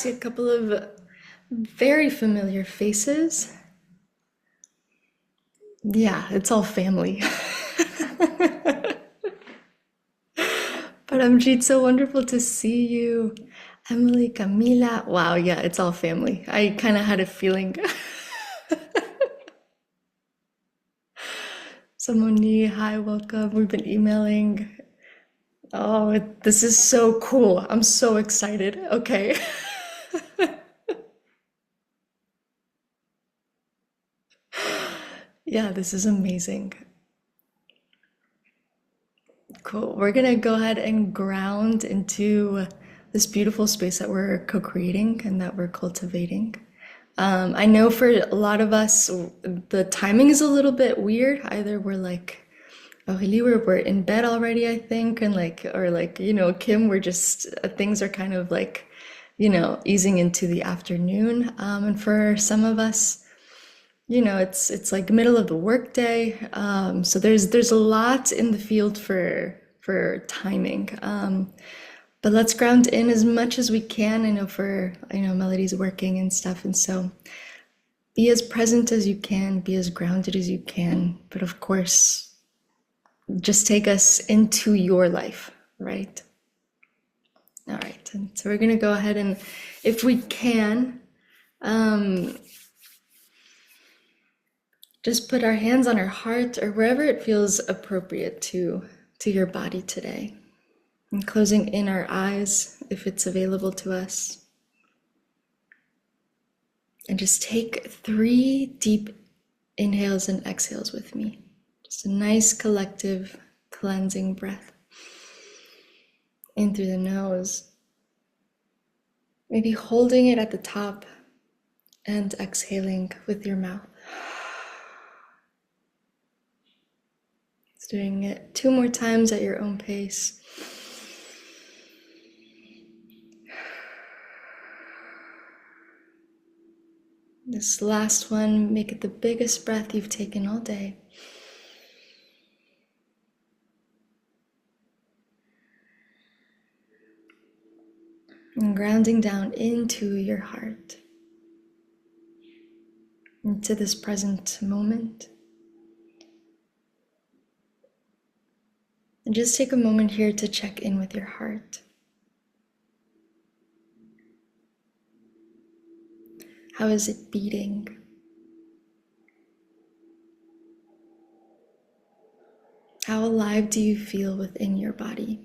see a couple of very familiar faces. Yeah, it's all family. But Amjit, so wonderful to see you. Emily, Camila. Wow, yeah, it's all family. I kind of had a feeling. So Moni, hi, welcome. We've been emailing. Oh, this is so cool. I'm so excited. Okay. Yeah, this is amazing. Cool. We're gonna go ahead and ground into this beautiful space that we're co-creating and that we're cultivating. I know for a lot of us, the timing is a little bit weird. Either we're like, oh, really, we're in bed already, I think, and like, or like, Kim, we're just, things are kind of like, easing into the afternoon. And for some of us, it's like middle of the workday. So there's a lot in the field for timing. But let's ground in as much as we can. I know Melody's working and stuff, and so be as present as you can, be as grounded as you can. But of course, just take us into your life, right? All right, and so we're gonna go ahead and, if we can, um, just put our hands on our heart or wherever it feels appropriate to your body today. And closing in our eyes if it's available to us. And just take 3 deep inhales and exhales with me. Just a nice collective cleansing breath. In through the nose. Maybe holding it at the top and exhaling with your mouth. Just doing it 2 more times at your own pace. This last one, make it the biggest breath you've taken all day. And grounding down into your heart, into this present moment. And just take a moment here to check in with your heart. How is it beating? How alive do you feel within your body?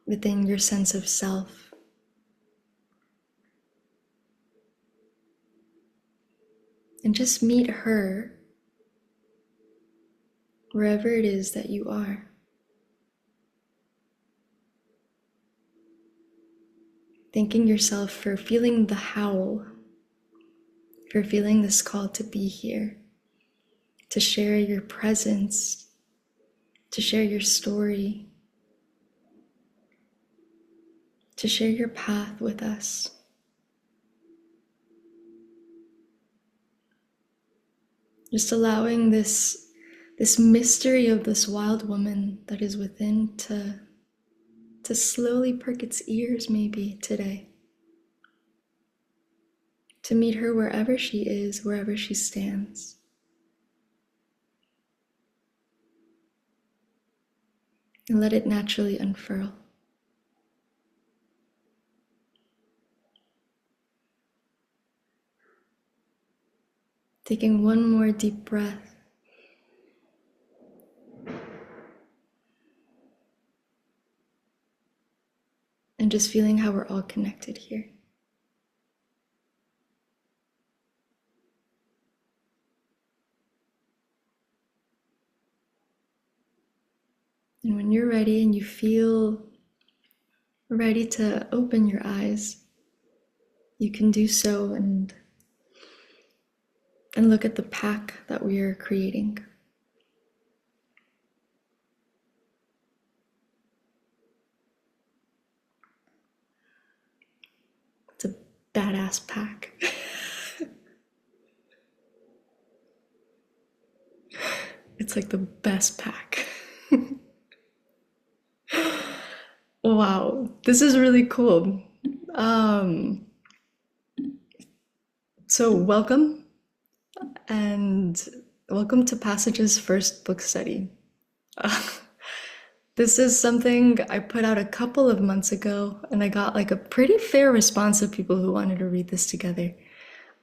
Within your sense of self? And just meet her wherever it is that you are. Thanking yourself for feeling the howl, for feeling this call to be here, to share your presence, to share your story, to share your path with us. Just allowing this mystery of this wild woman that is within to slowly perk its ears maybe today. To meet her wherever she is, wherever she stands. And let it naturally unfurl. Taking one more deep breath. And just feeling how we're all connected here. And when you're ready and you feel ready to open your eyes, you can do so and look at the pack that we are creating. It's a badass pack. It's like the best pack. Wow, this is really cool. Um, so and welcome to Passage's first book study. This is something I put out a couple of months ago, and I got like a pretty fair response of people who wanted to read this together.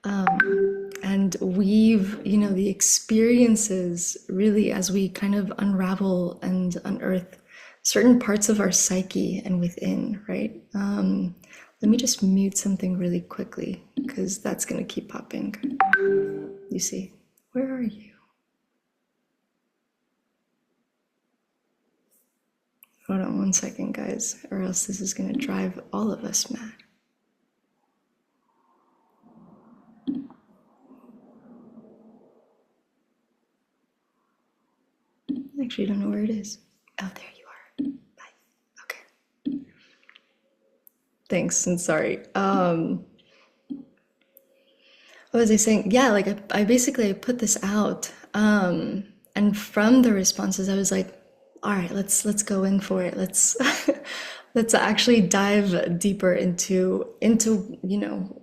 And weave, the experiences really as we kind of unravel and unearth certain parts of our psyche and within, right? Let me just mute something really quickly because that's going to keep popping. You see, where are you? Hold on one second, guys, or else this is going to drive all of us mad. I actually don't know where it is. Oh, there you are. Bye. Okay. Thanks and sorry. What was I saying? Yeah, like I basically put this out, and from the responses, I was like, all right, let's go in for it. Let's let's actually dive deeper into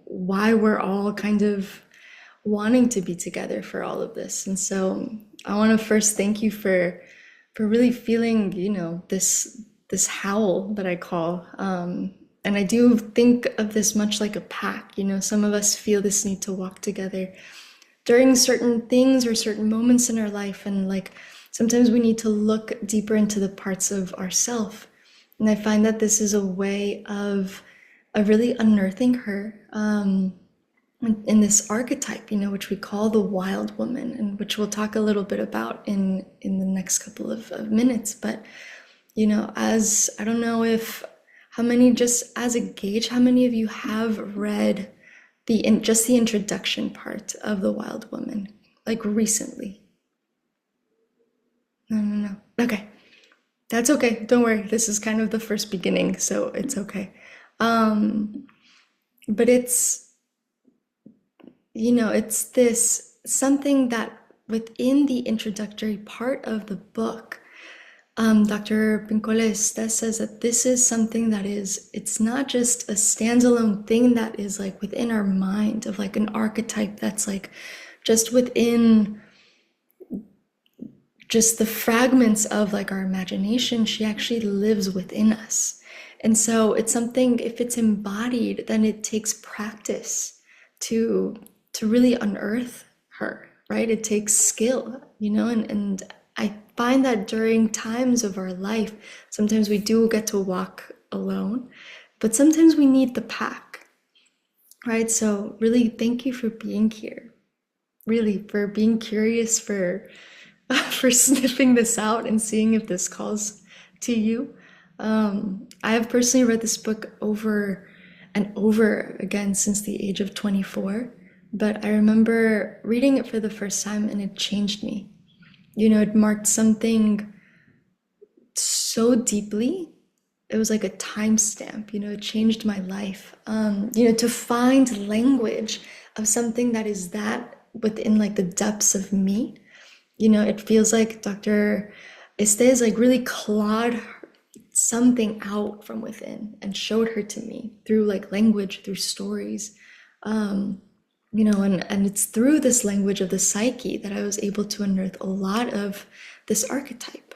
why we're all kind of wanting to be together for all of this. And so I want to first thank you for really feeling, this howl that I call. And I do think of this much like a pack. Some of us feel this need to walk together during certain things or certain moments in our life, and like sometimes we need to look deeper into the parts of ourself. And I find that this is a way of really unearthing her. In this archetype, which we call the wild woman, and which we'll talk a little bit about in the next couple of minutes. But as I don't know if how many, just as a gauge, how many of you have read just the introduction part of the wild woman, like recently? No. Okay, that's okay. Don't worry. This is kind of the first beginning, so it's okay. But it's this something that within the introductory part of the book, Dr. Pincolesta says that this is something that it's not just a standalone thing that is like within our mind of like an archetype that's like just within just the fragments of like our imagination. She actually lives within us. And so it's something, if it's embodied, then it takes practice to really unearth her, right? It takes skill, and I find that during times of our life, sometimes we do get to walk alone, but sometimes we need the pack, right? So really thank you for being here, really for being curious, for sniffing this out and seeing if this calls to you. I have personally read this book over and over again since the age of 24, but I remember reading it for the first time and it changed me. It marked something so deeply. It was like a timestamp, it changed my life. To find language of something that is that within like the depths of me, it feels like Dr. Estes like really clawed something out from within and showed her to me through like language, through stories. And it's through this language of the psyche that I was able to unearth a lot of this archetype.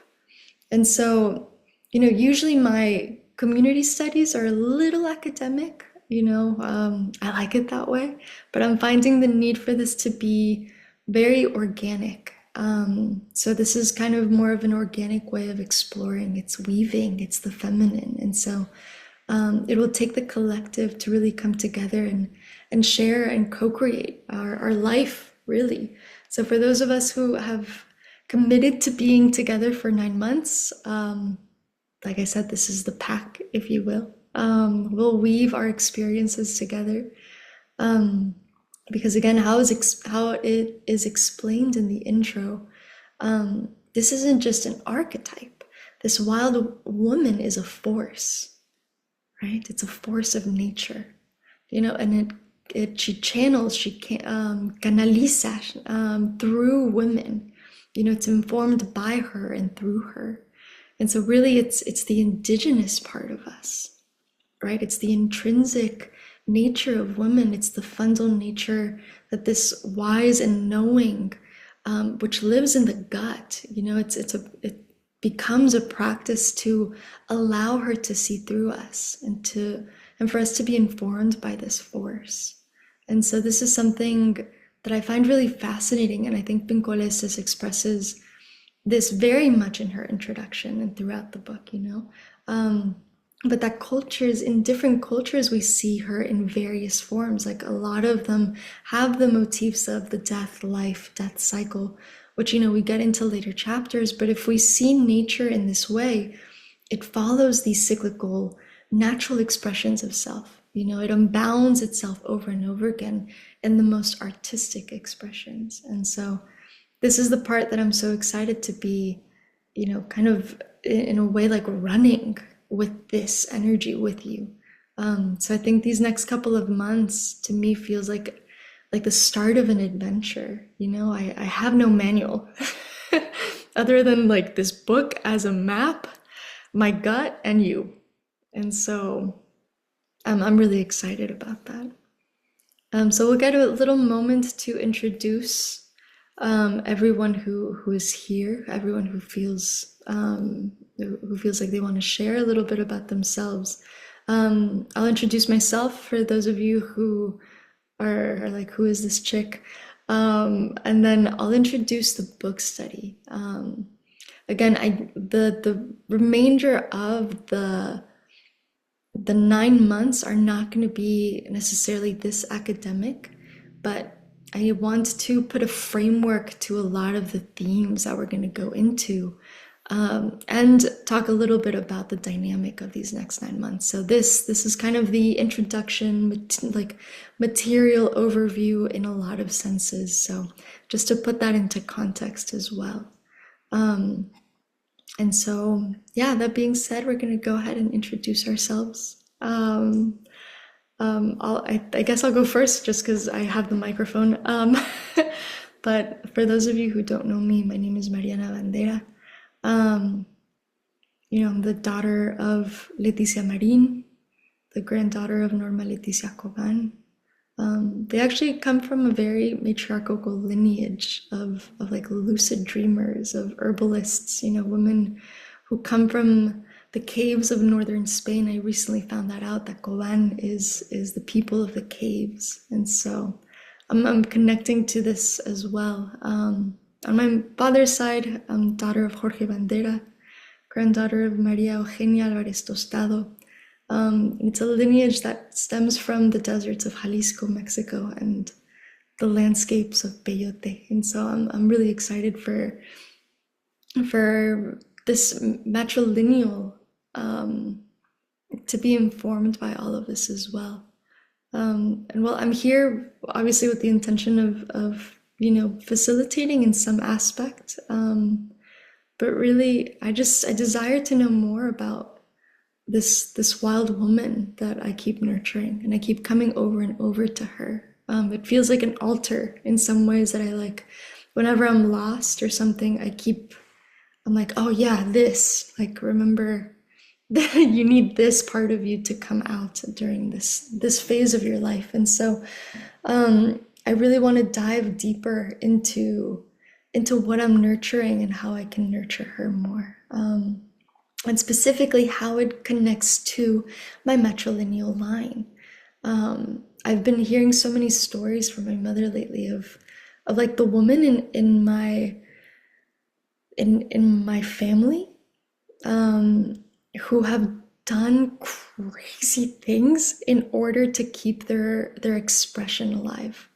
And so, usually my community studies are a little academic, I like it that way, but I'm finding the need for this to be very organic. So this is kind of more of an organic way of exploring. It's weaving, it's the feminine. And so it will take the collective to really come together and share and co-create our life, really. So for those of us who have committed to being together for 9 months, like I said, this is the pack, if you will. We'll weave our experiences together. Because again, how it is explained in the intro, this isn't just an archetype. This wild woman is a force, right? It's a force of nature, and she channels, she canaliza through women. It's informed by her and through her. And so really it's the indigenous part of us, right? It's the intrinsic nature of women. It's the fundal nature that this wise and knowing, which lives in the gut. It becomes a practice to allow her to see through us and for us to be informed by this force. And so this is something that I find really fascinating, and I think Pincoleses expresses this very much in her introduction and throughout the book, but that in different cultures, we see her in various forms. Like a lot of them have the motifs of the death cycle, which, we get into later chapters. But if we see nature in this way, it follows these cyclical, natural expressions of self. It unbounds itself over and over again in the most artistic expressions. And so this is the part that I'm so excited to be, kind of in a way like running with this energy with you. So I think these next couple of months to me feels like the start of an adventure. I have no manual other than like this book as a map, my gut, and you. And so I'm really excited about that. So we'll get a little moment to introduce everyone who is here, everyone who feels like they want to share a little bit about themselves. I'll introduce myself for those of you who are like, who is this chick? And then I'll introduce the book study. Again, the remainder of the 9 months are not going to be necessarily this academic, but I want to put a framework to a lot of the themes that we're going to go into, and talk a little bit about the dynamic of these next 9 months. So this is kind of the introduction, like material overview in a lot of senses. So just to put that into context as well. And so, yeah, that being said, we're going to go ahead and introduce ourselves. I guess I'll go first just because I have the microphone. But for those of you who don't know me, my name is Mariana Bandera. I'm the daughter of Leticia Marin, the granddaughter of Norma Leticia Coban. They actually come from a very matriarchal lineage of like lucid dreamers, of herbalists, women who come from the caves of northern Spain. I recently found that out, that Coban is the people of the caves. And so I'm connecting to this as well. On my father's side, I'm daughter of Jorge Bandera, granddaughter of Maria Eugenia Alvarez Tostado. It's a lineage that stems from the deserts of Jalisco, Mexico, and the landscapes of Peyote. And so I'm really excited for this matrilineal to be informed by all of this as well. And well, I'm here obviously with the intention of facilitating in some aspect, but really I desire to know more about this wild woman that I keep nurturing, and I keep coming over and over to her. It feels like an altar in some ways that I like. Whenever I'm lost or something, I'm like, oh yeah, this, like, remember that you need this part of you to come out during this phase of your life. And so I really want to dive deeper into what I'm nurturing and how I can nurture her more. And specifically how it connects to my matrilineal line. I've been hearing so many stories from my mother lately of like the woman in my family who have done crazy things in order to keep their expression alive,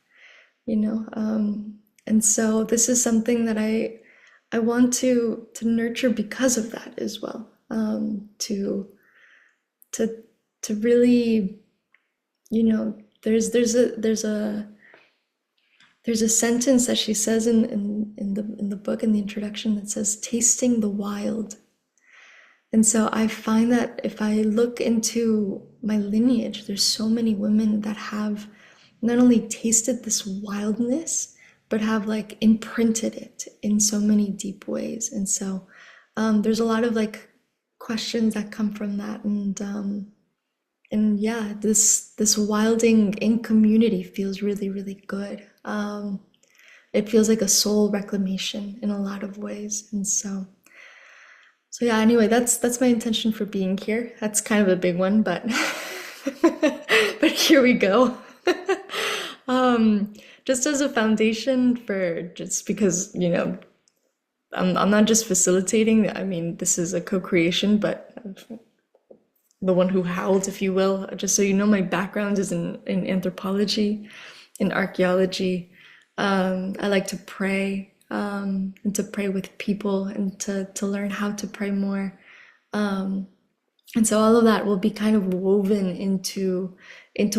and so this is something that I want to nurture because of that as well. To really, there's a sentence that she says in the book, in the introduction, that says tasting the wild. And so I find that if I look into my lineage, there's so many women that have not only tasted this wildness, but have like imprinted it in so many deep ways. And so there's a lot of like questions that come from that, and and yeah, this wilding in community feels really, really good. It feels like a soul reclamation in a lot of ways, and so yeah. Anyway, that's my intention for being here. That's kind of a big one, but but here we go. Um, just as a foundation for just because I'm not just facilitating. I mean, this is a co-creation, but the one who howled, if you will. Just so you know, my background is in anthropology, in archaeology. I like to pray and to pray with people and to learn how to pray more. And so all of that will be kind of woven into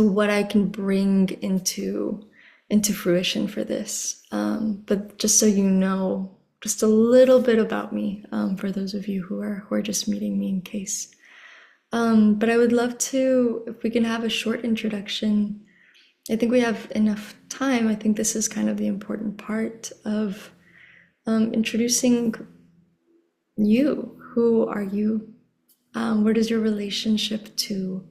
what I can bring into fruition for this. But just so you know, just a little bit about me for those of you who are just meeting me in case. But I would love to, if we can have a short introduction. I think we have enough time. I think this is kind of the important part of introducing you. Who are you? What is your relationship to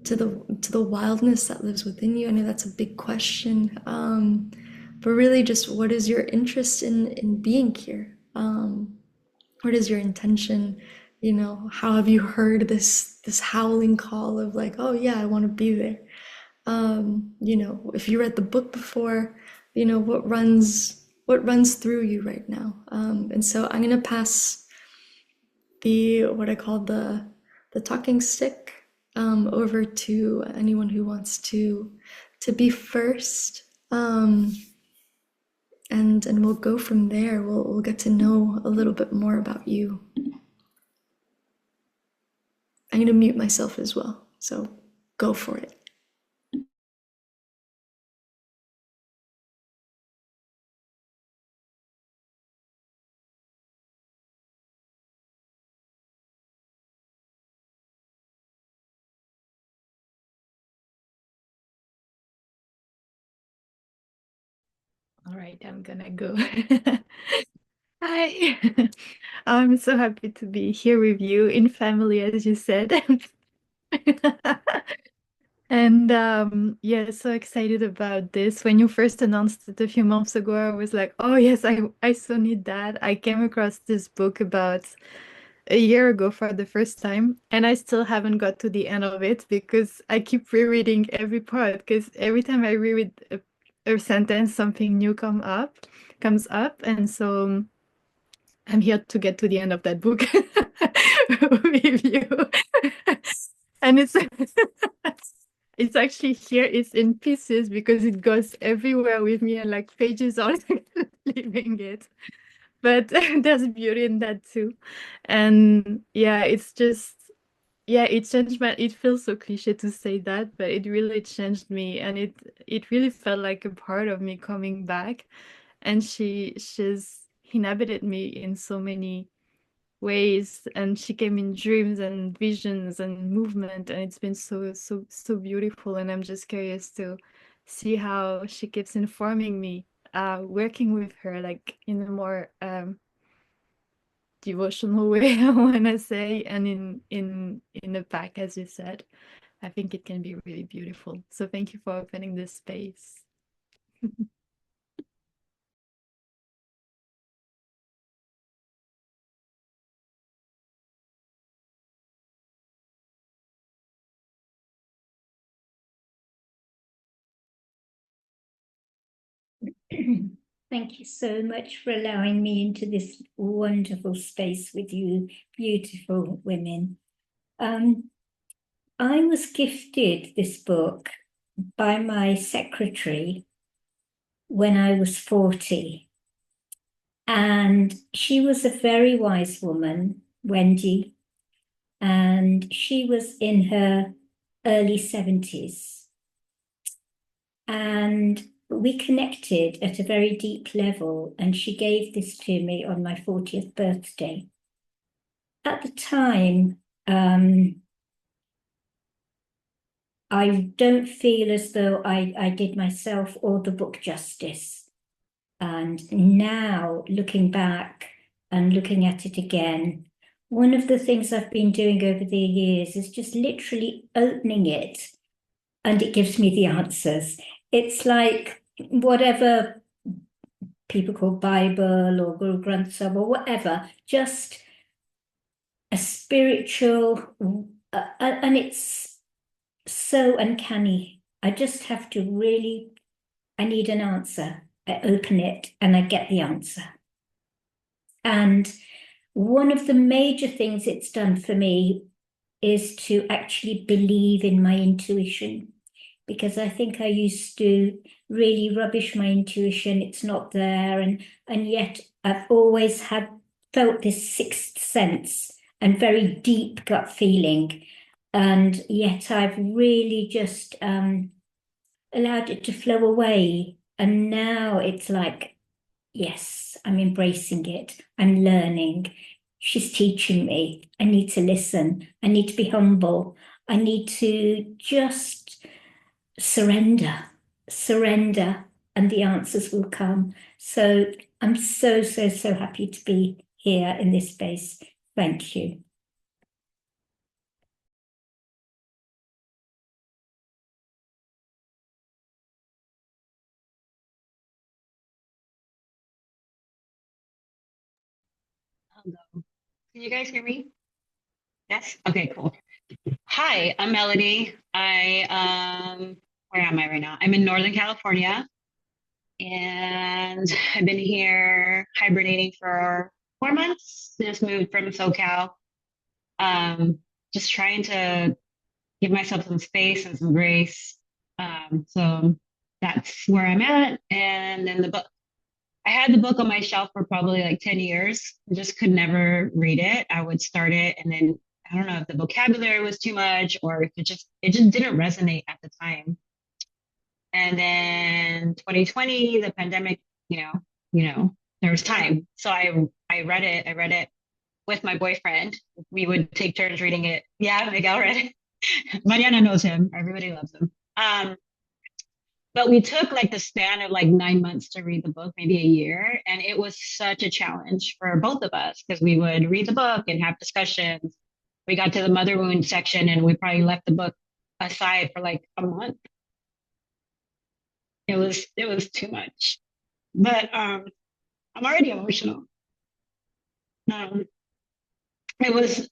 the wildness that lives within you? I know that's a big question, but really, just what is your interest in being here? What is your intention? How have you heard this howling call of like, oh yeah, I want to be there? If you read the book before, what runs through you right now. And so I'm gonna pass the what I call the talking stick over to anyone who wants to be first. And we'll go from there. We'll get to know a little bit more about you. I'm gonna mute myself as well, so go for it. All right, I'm gonna go. Hi. I'm so happy to be here with you in family, as you said. And yeah, so excited about this. When you first announced it a few months ago, I was like, oh yes, I so need that. I came across this book about a year ago for the first time, and I still haven't got to the end of it because I keep rereading every part because every time I reread a sentence, something new comes up, and so I'm here to get to the end of that book with you. And it's actually here, it's in pieces because it goes everywhere with me and like pages are leaving it. But there's beauty in that too. And yeah, it's just yeah, it changed my it feels so cliche to say that, but it really changed me and it really felt like a part of me coming back. And she's inhabited me in so many ways, and she came in dreams and visions and movement, and it's been so beautiful. And I'm just curious to see how she keeps informing me, working with her like in a more devotional way, I want to say, and in a pack, as you said. I think it can be really beautiful. So thank you for opening this space. Thank you so much for allowing me into this wonderful space with you, beautiful women. I was gifted this book by my secretary when I was 40. And she was a very wise woman, Wendy, and she was in her early 70s. And we connected at a very deep level, and she gave this to me on my 40th birthday. At the time, I don't feel as though I did myself or the book justice. And now, looking back and looking at it again, one of the things I've been doing over the years is just literally opening it and it gives me the answers. It's like whatever people call Bible or Guru Granth Sahib or whatever, just a spiritual, and it's so uncanny. I just have to really, I need an answer. I open it and I get the answer. And one of the major things it's done for me is to actually believe in my intuition, because I think I used to really rubbish my intuition. It's not there. And yet I've always had felt this sixth sense and very deep gut feeling. And yet I've really just allowed it to flow away. And now it's like, yes, I'm embracing it. I'm learning. She's teaching me. I need to listen. I need to be humble. I need to just surrender, and the answers will come. So I'm so, so, so happy to be here in this space. Thank you. Hello. Can you guys hear me? Yes? Okay, cool. Hi, I'm Melody. Where am I right now? I'm in Northern California and I've been here hibernating for 4 months. Just moved from SoCal. Um, just trying to give myself some space and some grace. So that's where I'm at. And then the book. I had the book on my shelf for probably like 10 years. I just could never read it. I would start it and then I don't know if the vocabulary was too much or if it just didn't resonate at the time. And then 2020, the pandemic, there was time. So I read it. I read it with my boyfriend. We would take turns reading it. Yeah, Miguel read it. Mariana knows him. Everybody loves him. But we took like the span of like 9 months to read the book, maybe a year. And it was such a challenge for both of us because we would read the book and have discussions. We got to the mother wound section and we probably left the book aside for like a month. It was too much. But I'm already emotional. Um it was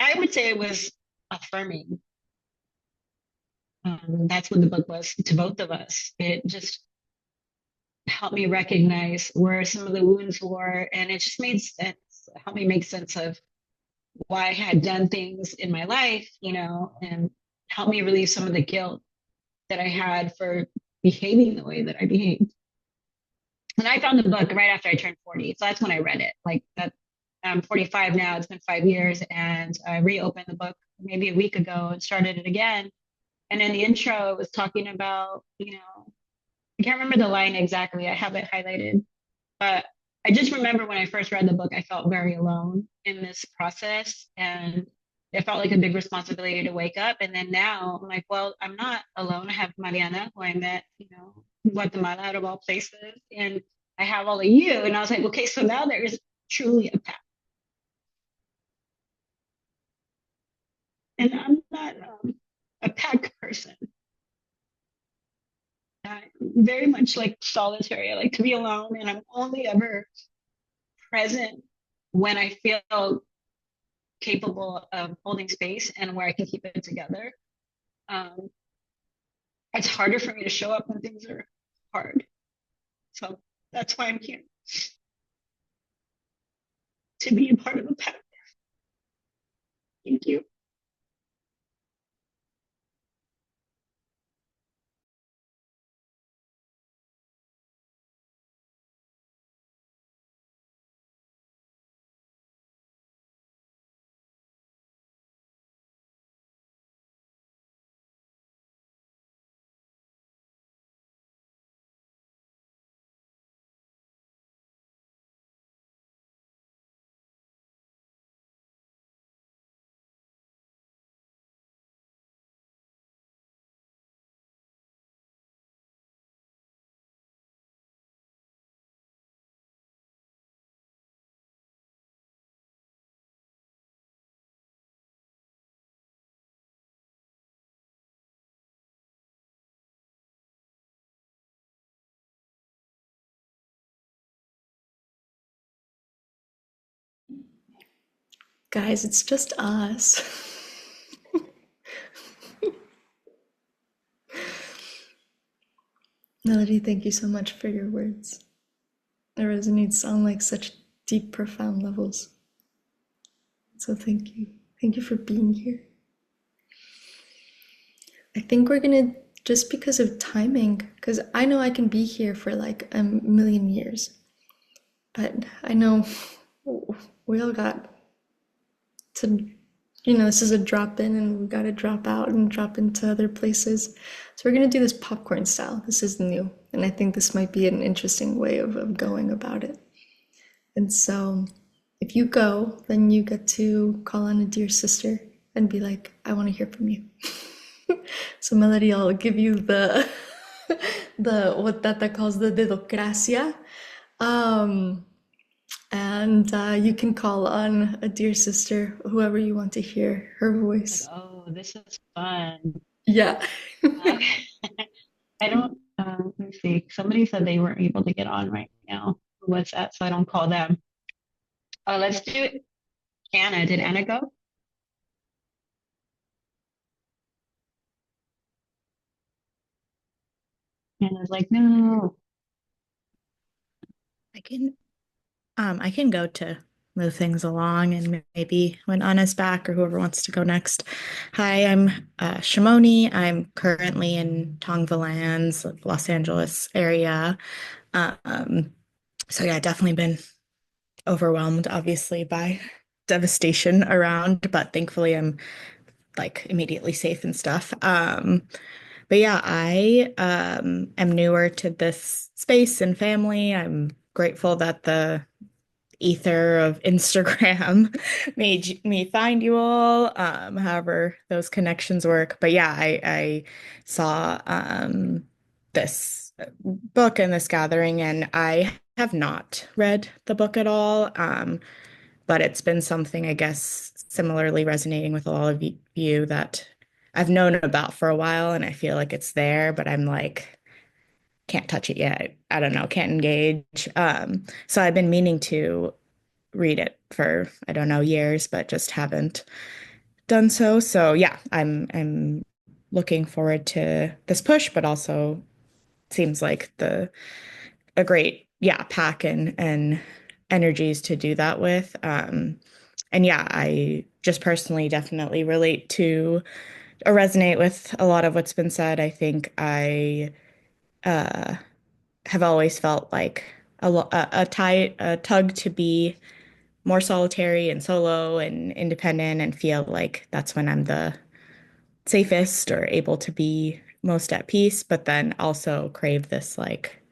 I would say it was affirming. That's what the book was to both of us. It just helped me recognize where some of the wounds were, and it just made sense. Helped me make sense of why I had done things in my life, and helped me relieve some of the guilt that I had for behaving the way that I behaved. And I found the book right after I turned 40. So that's when I read it. Like that, I'm 45 now. It's been 5 years. And I reopened the book maybe a week ago and started it again. And in the intro, it was talking about, I can't remember the line exactly. I have it highlighted. But I just remember when I first read the book, I felt very alone in this process. And it felt like a big responsibility to wake up. And then now I'm like, well, I'm not alone. I have Mariana, who I met, in Guatemala out of all places. And I have all of you. And I was like, okay, so now there is truly a path. And I'm not a pack person. I'm very much like solitary. I like to be alone. And I'm only ever present when I feel capable of holding space and where I can keep it together. Um, it's harder for me to show up when things are hard. So that's why I'm here, to be a part of a pack. Thank you. Guys, it's just us. Melody, thank you so much for your words. It resonates on like such deep, profound levels. So thank you. Thank you for being here. I think we're gonna, just because of timing, because I know I can be here for like a million years, but I know we all got to, this is a drop in and we got to drop out and drop into other places. So we're going to do this popcorn style. This is new. And I think this might be an interesting way of going about it. And so if you go, then you get to call on a dear sister and be like, I want to hear from you. So Melody, I'll give you the what Tata calls the dedocracia. And you can call on a dear sister, whoever you want to hear her voice. Like, oh, this is fun. Yeah. I don't, let me see. Somebody said they weren't able to get on right now. What's that? So I don't call them. Let's do it. Anna, did Anna go? Anna's like, no. I can go to move things along, and maybe when Anna's back or whoever wants to go next. Hi, I'm Shimoni. I'm currently in Tongvalands, Los Angeles area. So yeah, definitely been overwhelmed, obviously, by devastation around, but thankfully I'm like immediately safe and stuff. But yeah, I am newer to this space and family. I'm grateful that the ether of Instagram made me find you all, however those connections work. But yeah, I saw this book and this gathering, and I have not read the book at all. But it's been something, I guess, similarly resonating with a lot of you that I've known about for a while, and I feel like it's there, but I'm like, can't touch it yet. I don't know, can't engage. So I've been meaning to read it for, I don't know, years, but just haven't done so. So yeah, I'm looking forward to this push, but also seems like a great, yeah, pack and energies to do that with. And yeah, I just personally definitely relate to or resonate with a lot of what's been said. I think I uh, have always felt like a tug to be more solitary and solo and independent, and feel like that's when I'm the safest or able to be most at peace, but then also crave this like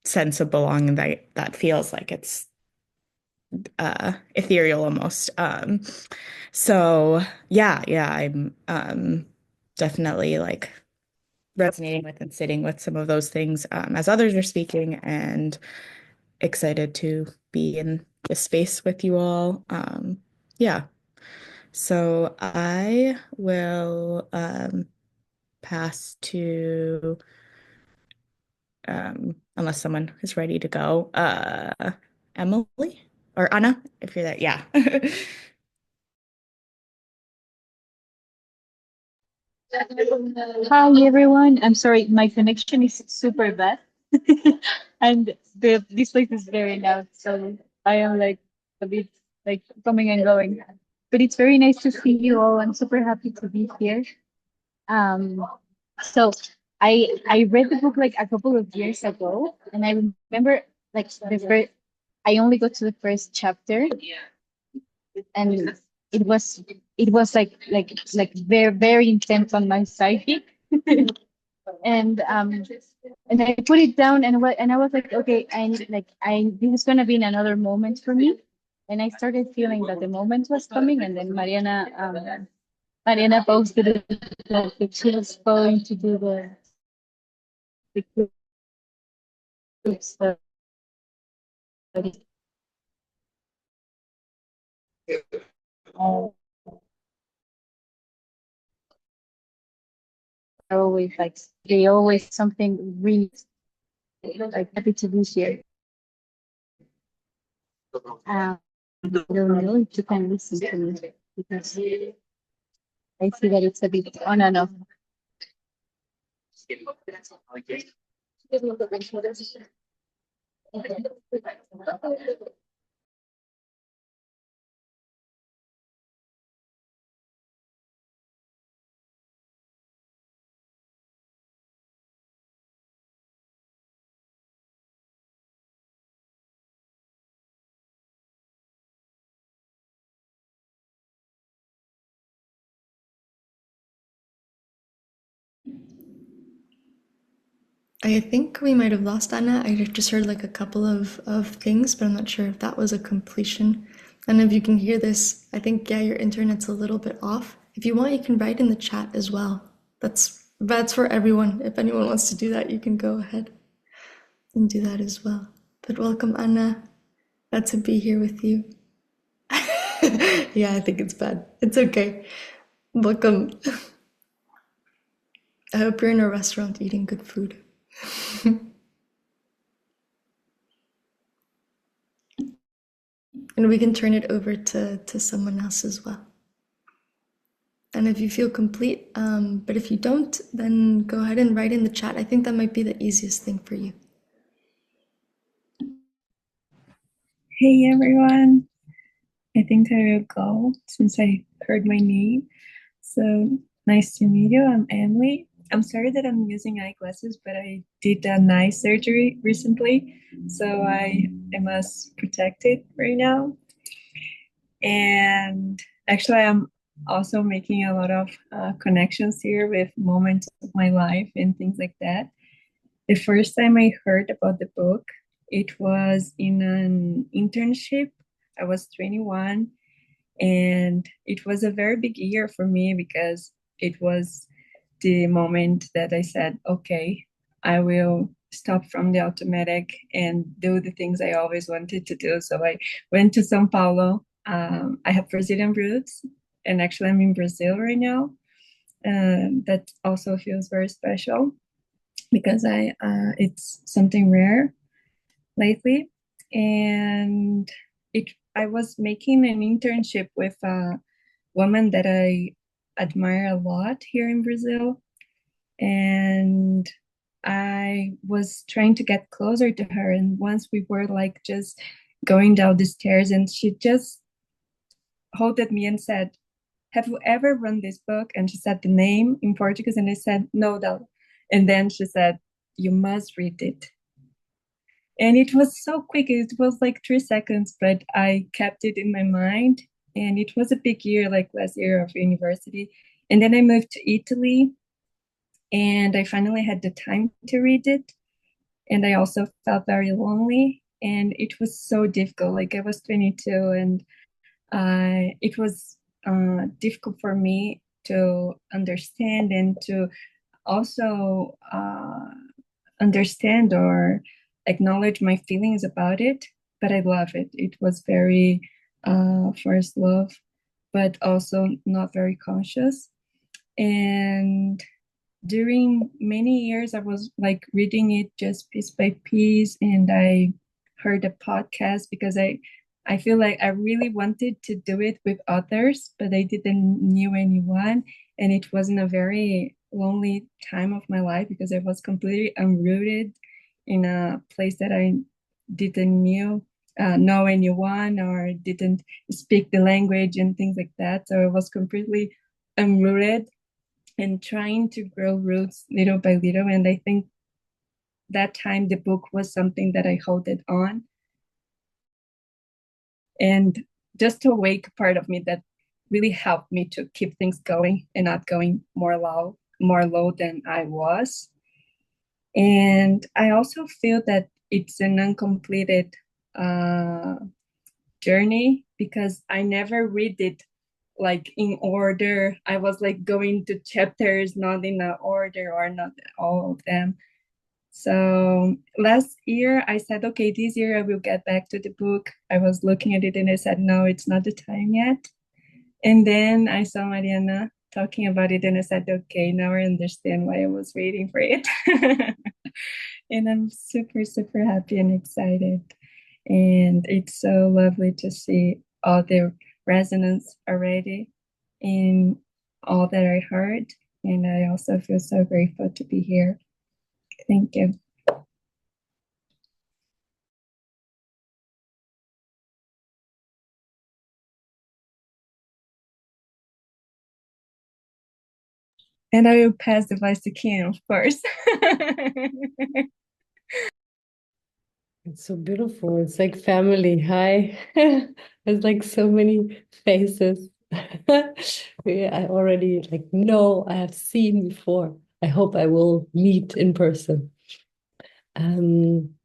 sense of belonging that feels like it's ethereal almost. So yeah, I'm definitely like resonating with and sitting with some of those things as others are speaking, and excited to be in this space with you all. Yeah. So I will pass to unless someone is ready to go. Emily or Anna, if you're there. Yeah. Hi everyone. I'm sorry, my connection is super bad. And this place is very loud, so I am like a bit like coming and going. But it's very nice to see you all. I'm super happy to be here. Um, so I read the book like a couple of years ago, and I remember like the first I only got to the first chapter, and it was like very intense on my psyche. and and I put it down, and I was like, okay, I this is gonna be in another moment for me. And I started feeling that the moment was coming, and then Mariana posted it, that she was going to do the group study. Always like they always something really like happy to be here. don't know if you can listen to me because I see that it's a bit on and off. I think we might have lost Anna. I just heard like a couple of things, but I'm not sure if that was a completion. And if you can hear this, I think, yeah, your internet's a little bit off. If you want, you can write in the chat as well. That's for everyone. If anyone wants to do that, you can go ahead and do that as well. But welcome, Anna. Glad to be here with you. Yeah, I think it's bad. It's okay. Welcome. I hope you're in a restaurant eating good food. And we can turn it over to someone else as well. And if you feel complete, but if you don't, then go ahead and write in the chat. I think that might be the easiest thing for you. Hey everyone, I think I will go since I heard my name. So nice to meet you. I'm Emily. I'm sorry that I'm using eyeglasses, but I did an eye surgery recently, so I am as protected right now. And actually, I'm also making a lot of connections here with moments of my life and things like that. The first time I heard about the book, it was in an internship. I was 21, and it was a very big year for me because it was the moment that I said, okay, I will stop from the automatic and do the things I always wanted to do. So I went to São Paulo. I have Brazilian roots, and actually I'm in Brazil right now. That also feels very special because it's something rare lately. And I was making an internship with a woman that I admire a lot here in Brazil. And I was trying to get closer to her. And once we were like just going down the stairs, and she just holded me and said, "Have you ever run this book?" And she said the name in Portuguese, and I said, "No, Del." And then she said, "You must read it." And it was so quick. It was like 3 seconds, but I kept it in my mind. And it was a big year, like last year of university. And then I moved to Italy, and I finally had the time to read it. And I also felt very lonely, and it was so difficult. Like I was 22, and it was difficult for me to understand and to also understand or acknowledge my feelings about it. But I love it. It was very first love, but also not very conscious. And during many years, I was like reading it just piece by piece, and I heard a podcast because I feel like I really wanted to do it with others, but I didn't knew anyone, and it wasn't a very lonely time of my life because I was completely unrooted in a place that I didn't know anyone or didn't speak the language and things like that. So I was completely unrooted and trying to grow roots little by little. And I think that time the book was something that I held it on. And just to awake part of me that really helped me to keep things going and not going more low than I was. And I also feel that it's an uncompleted journey because I never read it like in order. I was like going to chapters not in a order or not all of them. So last year I said, okay, this year I will get back to the book. I was looking at it and I said, no, it's not the time yet. And then I saw Mariana talking about it and I said, okay, now I understand why I was waiting for it. And I'm super, super happy and excited. And it's so lovely to see all the resonance already in all that I heard. And I also feel so grateful to be here. Thank you. And I will pass the voice to Kim, of course. It's so beautiful. It's like family. Hi. There's like so many faces. Yeah, I already like know I have seen before. I hope I will meet in person. Um,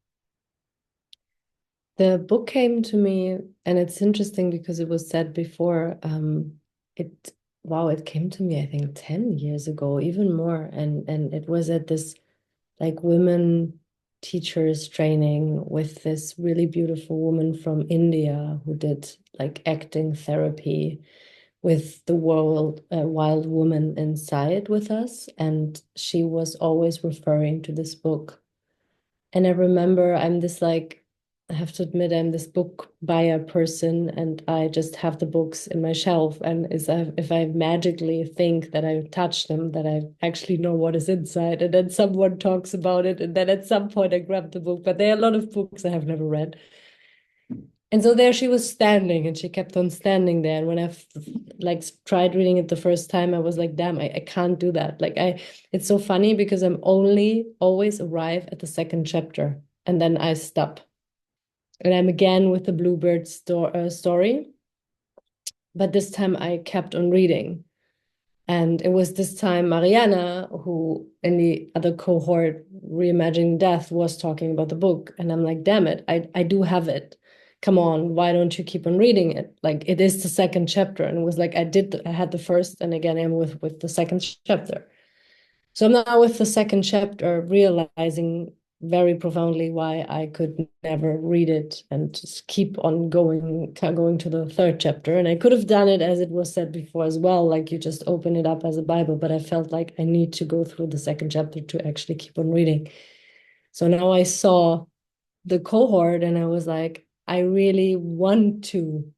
the book came to me, and it's interesting because it was said before. It wow, it came to me, I think 10 years ago, even more. And it was at this like women teachers training with this really beautiful woman from India who did like acting therapy with the world wild woman inside with us, and she was always referring to this book. And I remember I'm this like, I have to admit, I'm this book buyer person, and I just have the books in my shelf. And if I magically think that I touch them, that I actually know what is inside, and then someone talks about it, and then at some point I grab the book. But there are a lot of books I have never read. And so there she was standing, and she kept on standing there. And when I've like tried reading it the first time, I was like, damn, I can't do that. It's so funny because I'm only always arrive at the second chapter, and then I stop. And I'm again with the Bluebird story. But this time I kept on reading. And it was this time Mariana, who in the other cohort, Reimagining Death, was talking about the book. And I'm like, damn it, I do have it. Come on, why don't you keep on reading it? Like, it is the second chapter. And it was like, I had the first, and again, I'm with the second chapter. So I'm now with the second chapter, realizing very profoundly why I could never read it and just keep on going to the third chapter. And I could have done it as it was said before as well, like you just open it up as a Bible, but I felt like I need to go through the second chapter to actually keep on reading. So now I saw the cohort, and I was like, I really want to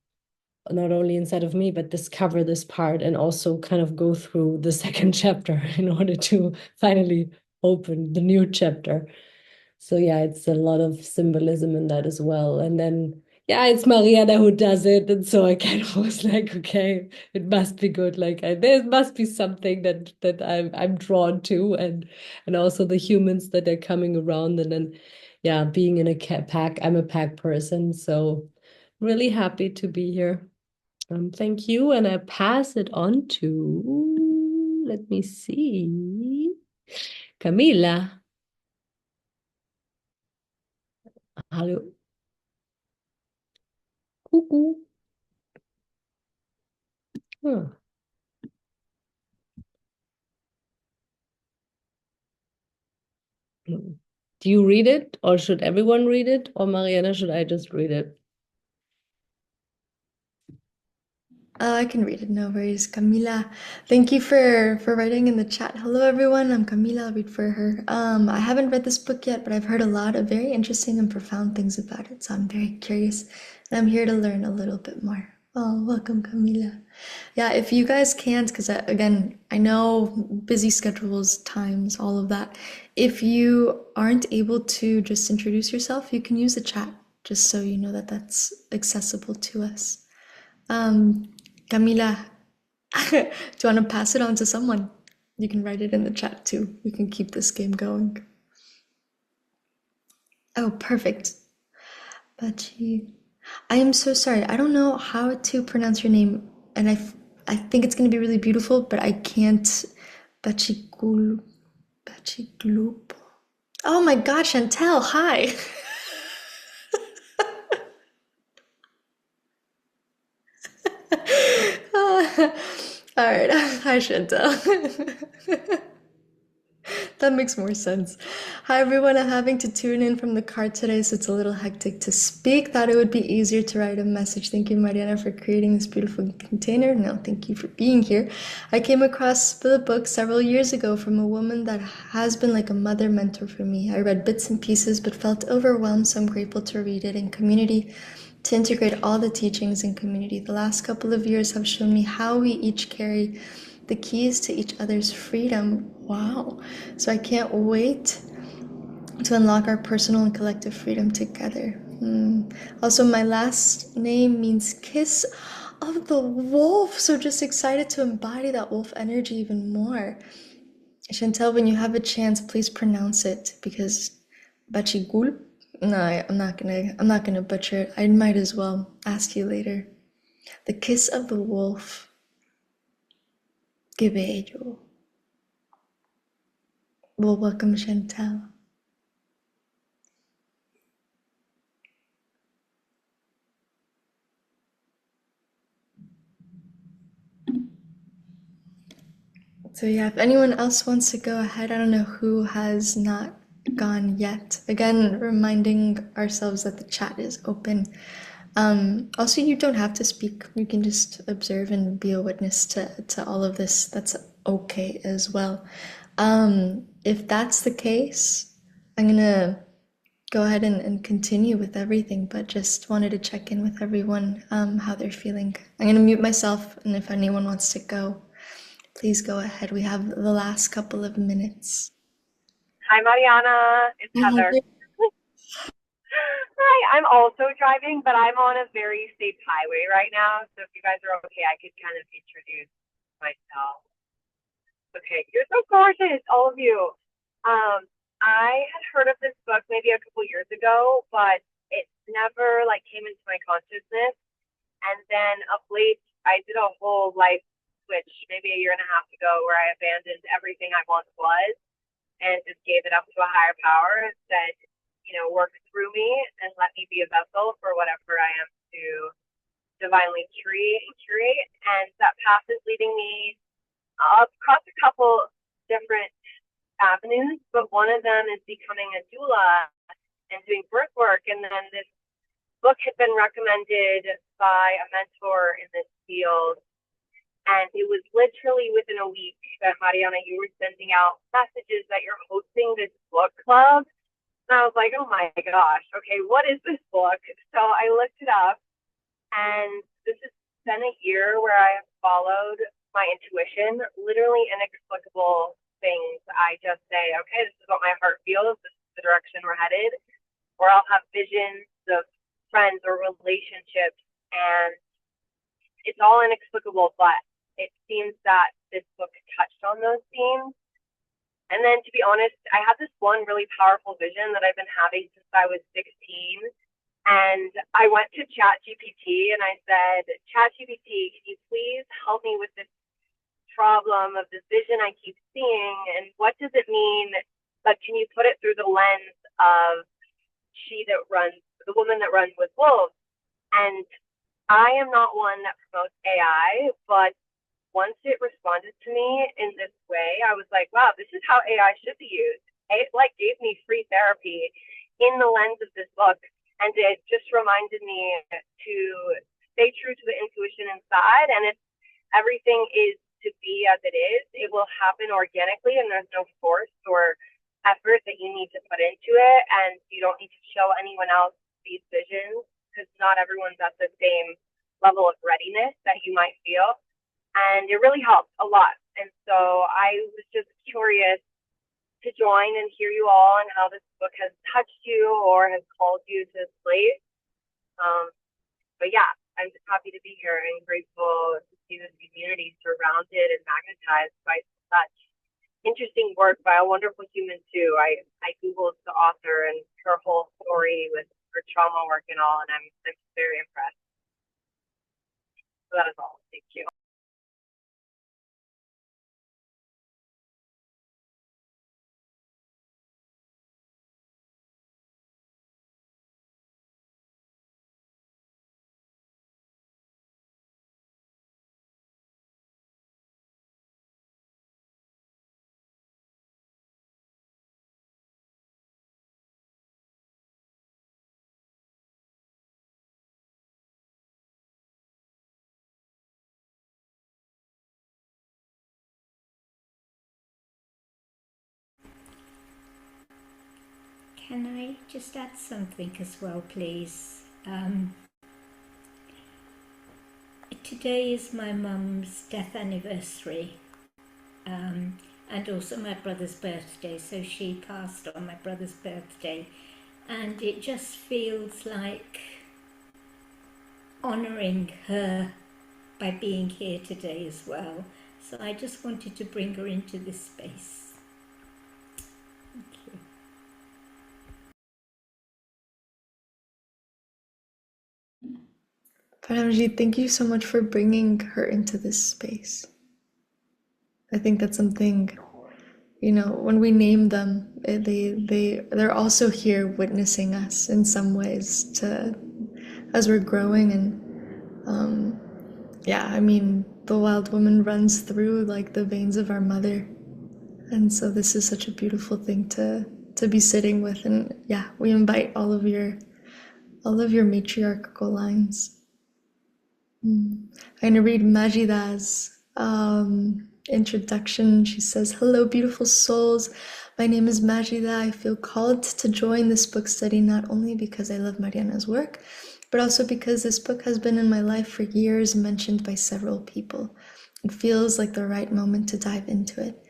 not only inside of me, but discover this part and also kind of go through the second chapter in order to finally open the new chapter. So yeah, it's a lot of symbolism in that as well. And then yeah, it's Mariana who does it, and so I kind of was like, okay, it must be good. Like there must be something that I'm drawn to, and also the humans that are coming around, and then yeah, being in a pack. I'm a pack person, so really happy to be here. Thank you, and I pass it on to, let me see, Camila. Hallo. Cuckoo. Huh. Do you read it, or should everyone read it, or Mariana, should I just read it? I can read it, no worries. Camila, thank you for writing in the chat. Hello everyone, I'm Camila. I'll read for her. I haven't read this book yet, but I've heard a lot of very interesting and profound things about it, so I'm very curious, and I'm here to learn a little bit more. Oh, welcome, Camila. Yeah, if you guys can't, because again, I know busy schedules, times, all of that. If you aren't able to just introduce yourself, you can use the chat, just so you know that that's accessible to us. Camila, do you want to pass it on to someone? You can write it in the chat too. We can keep this game going. Oh, perfect. Bachi. I am so sorry. I don't know how to pronounce your name, and I think it's going to be really beautiful, but I can't. Bachigul. Bachiglup. Oh my God, Chantel, hi. All right, hi Chantel. That makes more sense. Hi everyone, I'm having to tune in from the car today, so it's a little hectic to speak. Thought it would be easier to write a message. Thank you, Mariana, for creating this beautiful container. No, thank you for being here. I came across the book several years ago from a woman that has been like a mother mentor for me. I read bits and pieces, but felt overwhelmed, so I'm grateful to read it in community. to integrate all the teachings in community. The last couple of years have shown me how we each carry the keys to each other's freedom. Wow. So I can't wait to unlock our personal and collective freedom together. Also, my last name means kiss of the wolf. So just excited to embody that wolf energy even more. Chantel, when you have a chance, please pronounce it, because Bachigul. No, I'm not gonna butcher it. I might as well ask you later. The kiss of the wolf. Que bello. Well, welcome, Chantel. So yeah, if anyone else wants to go ahead, I don't know who has not gone yet. Again, reminding ourselves that the chat is open. Also, you don't have to speak. You can just observe and be a witness to all of this. That's okay as well. If that's the case, I'm gonna go ahead and continue with everything, but just wanted to check in with everyone, how they're feeling. I'm gonna mute myself, and if anyone wants to go, please go ahead. We have the last couple of minutes. Hi, Mariana. It's Heather. Hi, I'm also driving, but I'm on a very safe highway right now. So if you guys are okay, I could kind of introduce myself. Okay, you're so gorgeous, all of you. I had heard of this book maybe a couple years ago, but it never like came into my consciousness. And then of late, I did a whole life switch maybe a year and a half ago where I abandoned everything I once was and just gave it up to a higher power and said, you know, work through me and let me be a vessel for whatever I am to divinely curate. And that path is leading me across a couple different avenues, but one of them is becoming a doula and doing birth work. And then this book had been recommended by a mentor in this field. And it was literally within a week that Mariana, you were sending out messages that you're hosting this book club. And I was like, oh my gosh, okay, what is this book? So I looked it up, and this has been a year where I have followed my intuition, literally inexplicable things. I just say, okay, this is what my heart feels, this is the direction we're headed, or I'll have visions of friends or relationships, and it's all inexplicable, but it seems that this book touched on those themes. And then, to be honest, I had this one really powerful vision that I've been having since I was 16. And I went to ChatGPT and I said, ChatGPT, can you please help me with this problem of this vision I keep seeing? And what does it mean? But can you put it through the lens of the woman that runs with wolves? And I am not one that promotes AI, but once it responded to me in this way, I was like, wow, this is how AI should be used. It like gave me free therapy in the lens of this book. And it just reminded me to stay true to the intuition inside. And if everything is to be as it is, it will happen organically, and there's no force or effort that you need to put into it. And you don't need to show anyone else these visions, because not everyone's at the same level of readiness that you might feel. And it really helped a lot. And so I was just curious to join and hear you all and how this book has touched you or has called you to this place. But yeah, I'm just happy to be here and grateful to see this community surrounded and magnetized by such interesting work by a wonderful human too. I Googled the author and her whole story with her trauma work and all, and I'm very impressed. So that is all. Thank you. Can I just add something as well, please? today is my mum's death anniversary, and also my brother's birthday. So she passed on my brother's birthday, and it just feels like honouring her by being here today as well. So I just wanted to bring her into this space. Thank you. Paramji, thank you so much for bringing her into this space. I think that's something, you know, when we name them, they're also here witnessing us in some ways as we're growing. And yeah, I mean, the wild woman runs through like the veins of our mother, and so this is such a beautiful thing to be sitting with. And yeah, we invite all of your matriarchal lines. I'm going to read Majida's introduction. She says, "Hello, beautiful souls. My name is Majida. I feel called to join this book study not only because I love Mariana's work, but also because this book has been in my life for years, mentioned by several people. It feels like the right moment to dive into it.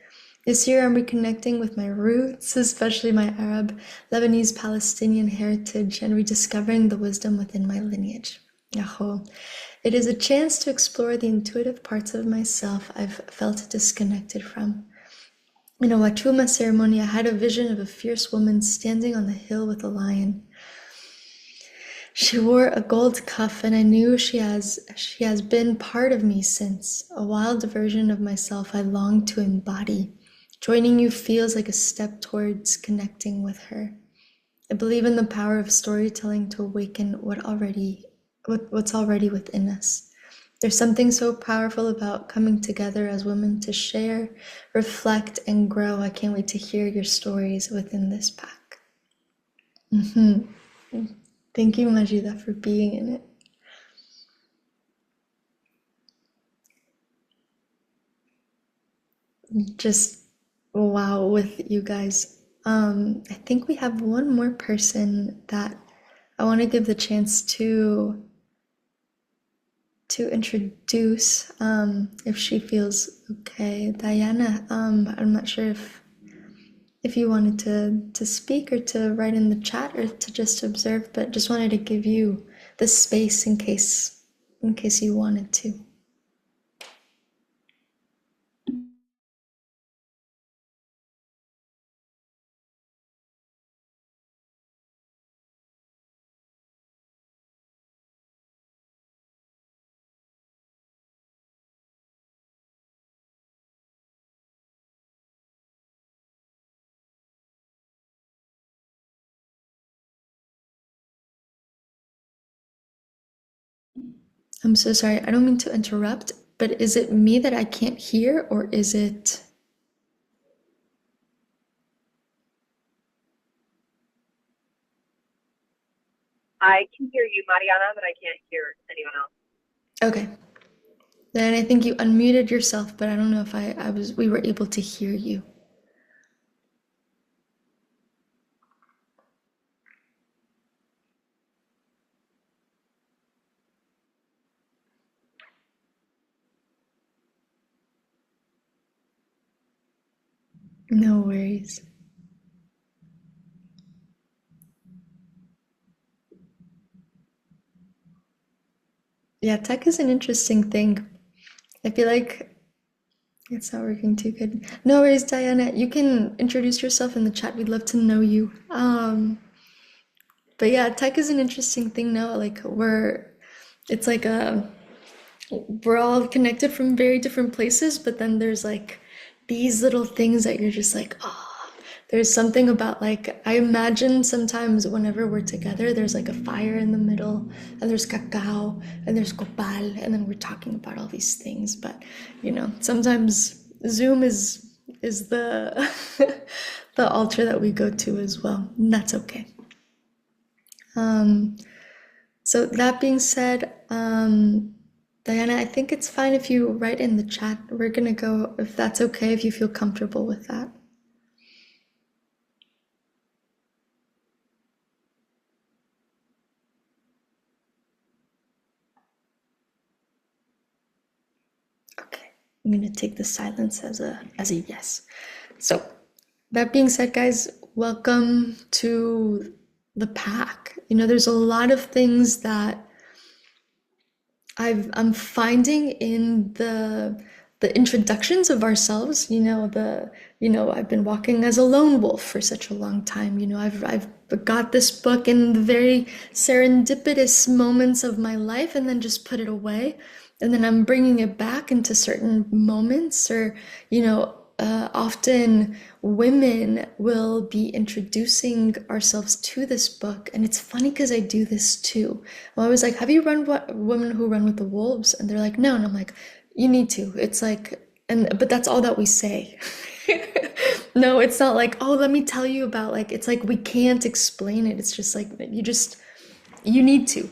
This year, I'm reconnecting with my roots, especially my Arab, Lebanese, Palestinian heritage, and rediscovering the wisdom within my lineage. Yaho. It is a chance to explore the intuitive parts of myself I've felt disconnected from. In a Wachuma ceremony, I had a vision of a fierce woman standing on the hill with a lion. She wore a gold cuff, and I knew she has been part of me since, a wild version of myself I long to embody. Joining you feels like a step towards connecting with her. I believe in the power of storytelling to awaken what's already within us. There's something so powerful about coming together as women to share, reflect, and grow. I can't wait to hear your stories within this pack." Thank you, Majida, for being in it. Just wow with you guys. I think we have one more person that I want to give the chance to introduce, if she feels okay. Diana, I'm not sure if you wanted to speak or to write in the chat or to just observe, but just wanted to give you the space in case you wanted to. I'm so sorry. I don't mean to interrupt, but is it me that I can't hear, or is it? I can hear you, Mariana, but I can't hear anyone else. Okay. Then I think you unmuted yourself, but I don't know if we were able to hear you. No worries. Yeah, tech is an interesting thing. I feel like it's not working too good. No worries, Diana. You can introduce yourself in the chat. We'd love to know you. But yeah, tech is an interesting thing now. Like it's like we're all connected from very different places, but then there's like these little things that you're just like, oh, there's something about, like, I imagine sometimes whenever we're together, there's like a fire in the middle, and there's cacao, and there's copal, and then we're talking about all these things. But you know, sometimes Zoom is the the altar that we go to as well, and that's okay. So that being said, Diana, I think it's fine if you write in the chat. We're gonna go, if that's okay, if you feel comfortable with that. I'm gonna take the silence as a yes. So that being said, guys, welcome to the pack. You know, there's a lot of things that I'm finding in the introductions of ourselves. I've been walking as a lone wolf for such a long time. You know, I've got this book in the very serendipitous moments of my life and then just put it away. And then I'm bringing it back into certain moments, or, often women will be introducing ourselves to this book. And it's funny because I do this too. I'm always like, have you run Women Who Run with the Wolves? And they're like, no. And I'm like, you need to. It's like, but that's all that we say. No, it's not like, oh, let me tell you about, like, it's like we can't explain it. It's just like, you need to.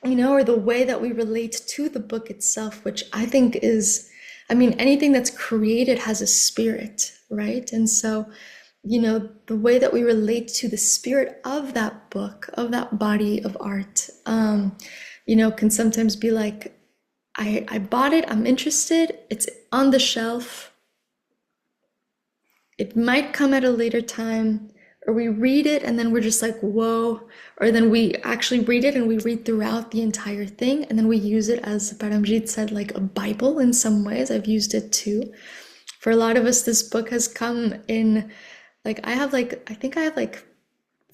Or the way that we relate to the book itself, which I think is, anything that's created has a spirit, right? And so, the way that we relate to the spirit of that book, of that body of art, can sometimes be like, I bought it, I'm interested, it's on the shelf. It might come at a later time, or we read it and then we're just like, whoa, or then we actually read it and we read throughout the entire thing, and then we use it, as Paramjit said, like a Bible in some ways. I've used it too. For a lot of us, this book has come in, I think I have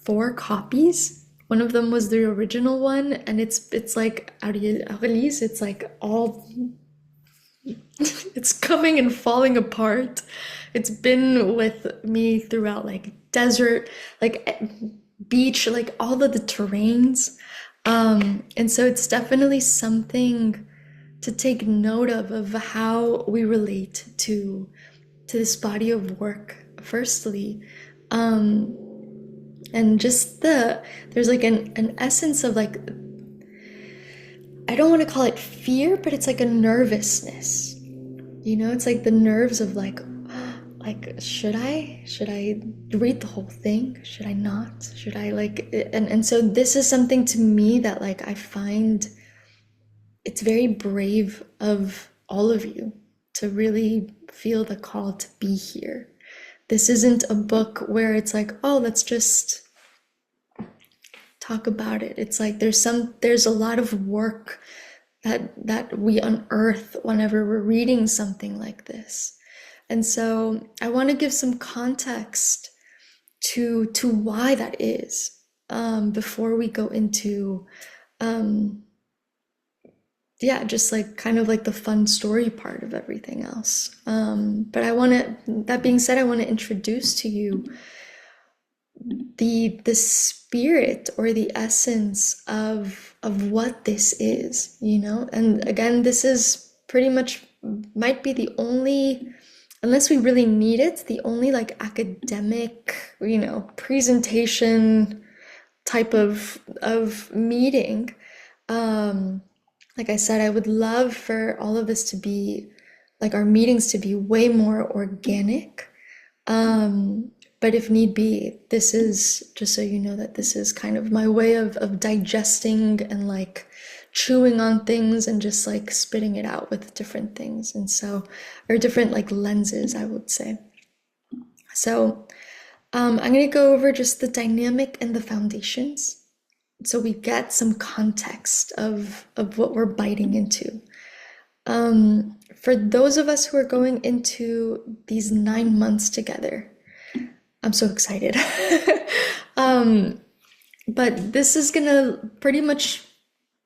4 copies. One of them was the original one, and it's like, Aurélie, it's like all, it's coming and falling apart. It's been with me throughout, desert, beach, all of the terrains. And so it's definitely something to take note of how we relate to this body of work, firstly. And just there's an essence of I don't want to call it fear, but it's like a nervousness. It's like the nerves of should I read the whole thing? Should I not? Should I and so this is something to me that I find it's very brave of all of you to really feel the call to be here. This isn't a book where it's like, oh, let's just talk about it. It's like there's a lot of work that we unearth whenever we're reading something like this. And so I want to give some context to why that is, before we go into just kind of the fun story part of everything else. But that being said, I want to introduce to you the spirit or the essence of what this is, and again, this is pretty much might be the only, unless we really need it, the only academic, presentation type of meeting. Like I said, I would love for all of this to be, our meetings to be way more organic. But if need be, this is, just so you know, that this is kind of my way of digesting and chewing on things and just spitting it out with different things. And so, or different lenses, I would say. So I'm going to go over just the dynamic and the foundations, so we get some context of what we're biting into. For those of us who are going into these 9 months together, I'm so excited. But this is gonna pretty much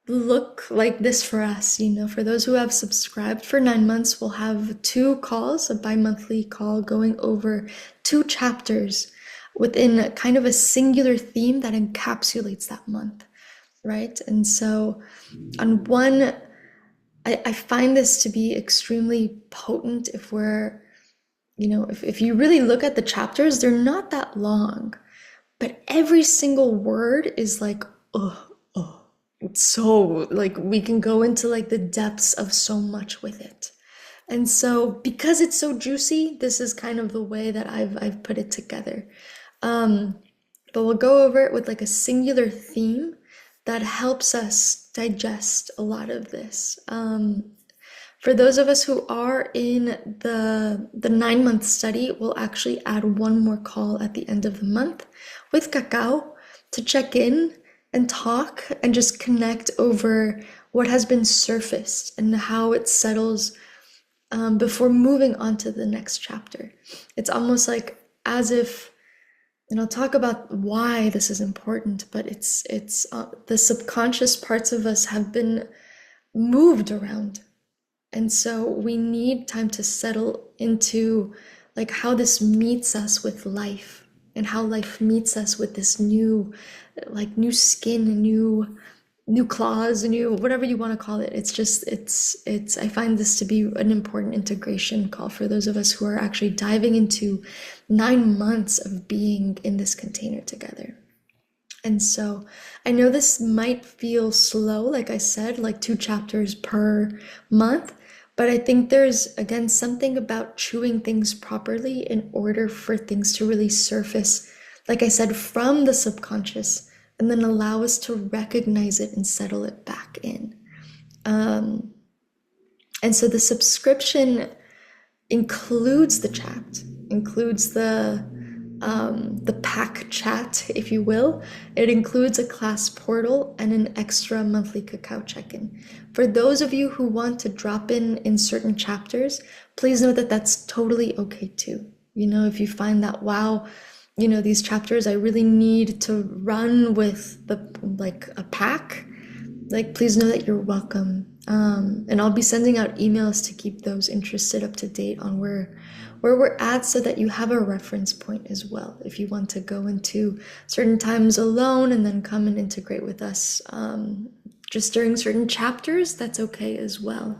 look like this for us. For those who have subscribed for 9 months, we'll have 2 calls, a bi-monthly call going over 2 chapters within kind of a singular theme that encapsulates that month, right? And so on one, I find this to be extremely potent if we're, if you really look at the chapters, they're not that long, but every single word is it's so, we can go into the depths of so much with it. And so because it's so juicy, this is kind of the way that I've put it together. But we'll go over it with a singular theme that helps us digest a lot of this. For those of us who are in the 9-month study, we'll actually add one more call at the end of the month with Cacao to check in and talk and just connect over what has been surfaced and how it settles before moving on to the next chapter. It's almost like as if, and I'll talk about why this is important, but it's the subconscious parts of us have been moved around. And so we need time to settle into like how this meets us with life and how life meets us with this new, like new skin, new claws, new whatever you want to call it. It's just it's I find this to be an important integration call for those of us who are actually diving into 9 months of being in this container together. And so I know this might feel slow, like I said, like 2 chapters per month, but I think there's, again, something about chewing things properly in order for things to really surface, like I said, from the subconscious, and then allow us to recognize it and settle it back in. And so the subscription includes the chat, includes the pack chat, if you will. It includes a class portal and an extra monthly Cacao check-in. For those of you who want to drop in certain chapters, please know that that's totally okay too. You know, if you find that, wow, you know, these chapters, I really need to run with like a pack, like, please know that you're welcome. And I'll be sending out emails to keep those interested up to date on where we're at, so that you have a reference point as well. If you want to go into certain times alone and then come and integrate with us just during certain chapters, that's okay as well.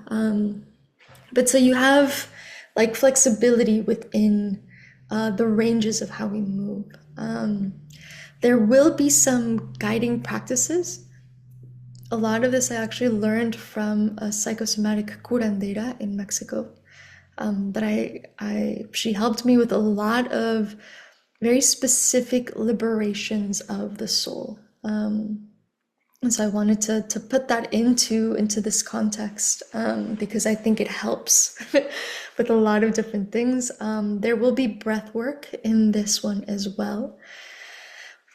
But so you have like flexibility within the ranges of how we move. There will be some guiding practices. A lot of this I actually learned from a psychosomatic curandera in Mexico. That she helped me with a lot of very specific liberations of the soul. And so I wanted to put that into this context because I think it helps with a lot of different things. There will be breath work in this one as well.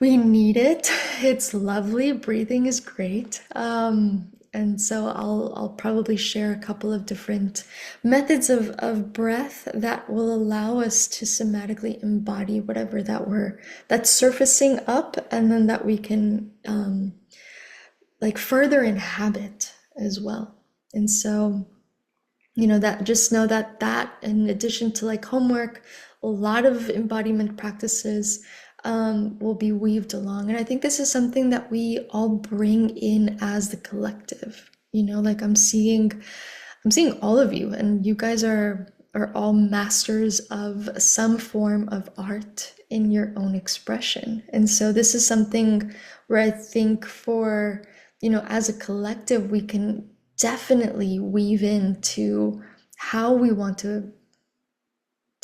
We need it. It's lovely. Breathing is great. And so I'll probably share a couple of different methods of breath that will allow us to somatically embody whatever that's surfacing up, and then that we can like further inhabit as well. And so, you know, that just know that in addition to like homework, a lot of embodiment practices will be weaved along. And I think this is something that we all bring in as the collective. You know, like I'm seeing all of you, and you guys are all masters of some form of art in your own expression. And so this is something where I think for, you know, as a collective, we can definitely weave into how we want to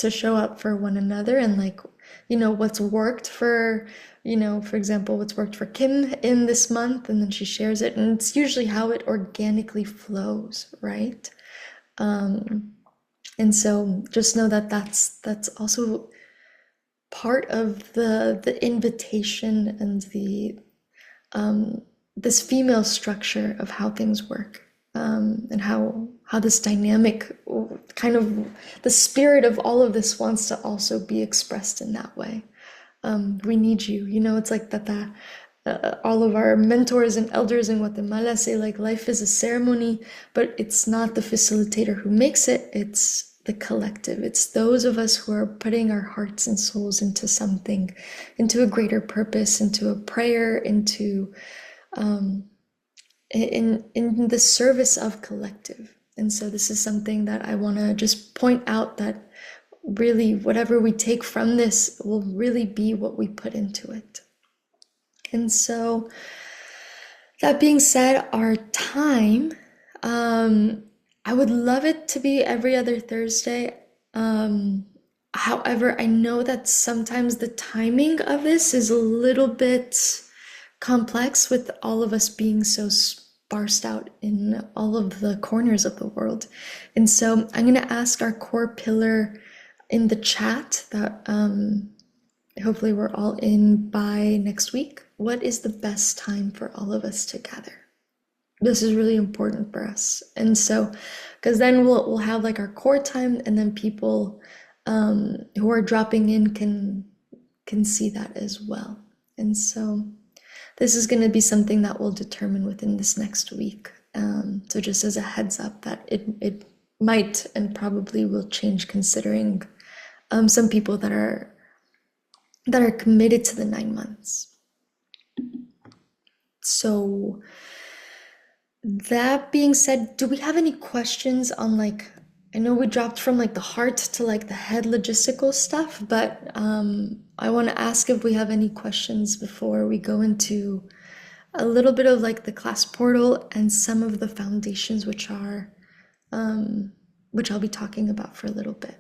show up for one another, and like, you know, what's worked for, you know, for example, what's worked for Kim in this month, and then she shares it, and it's usually how it organically flows, right? And so just know that that's also part of the invitation and the this female structure of how things work, and how this dynamic, kind of the spirit of all of this wants to also be expressed in that way. We need you. You know, it's like that all of our mentors and elders in Guatemala say, like, life is a ceremony, but it's not the facilitator who makes it, it's the collective. It's those of us who are putting our hearts and souls into something, into a greater purpose, into a prayer, into in the service of collective. And so this is something that I want to just point out, that really whatever we take from this will really be what we put into it. And so that being said, our time, I would love it to be every other Thursday. However, I know that sometimes the timing of this is a little bit complex with all of us being so sparsed out in all of the corners of the world. And so I'm going to ask our core pillar in the chat that hopefully we're all in by next week. What is the best time for all of us to gather? This is really important for us. And so, because then we'll have like our core time, and then people who are dropping in can see that as well. And so this is going to be something that we'll determine within this next week. So just as a heads up that it might and probably will change, considering some people that are committed to the 9 months. So that being said, do we have any questions on, like, I know we dropped from like the heart to like the head logistical stuff, but I want to ask if we have any questions before we go into a little bit of like the class portal and some of the foundations, which I'll be talking about for a little bit.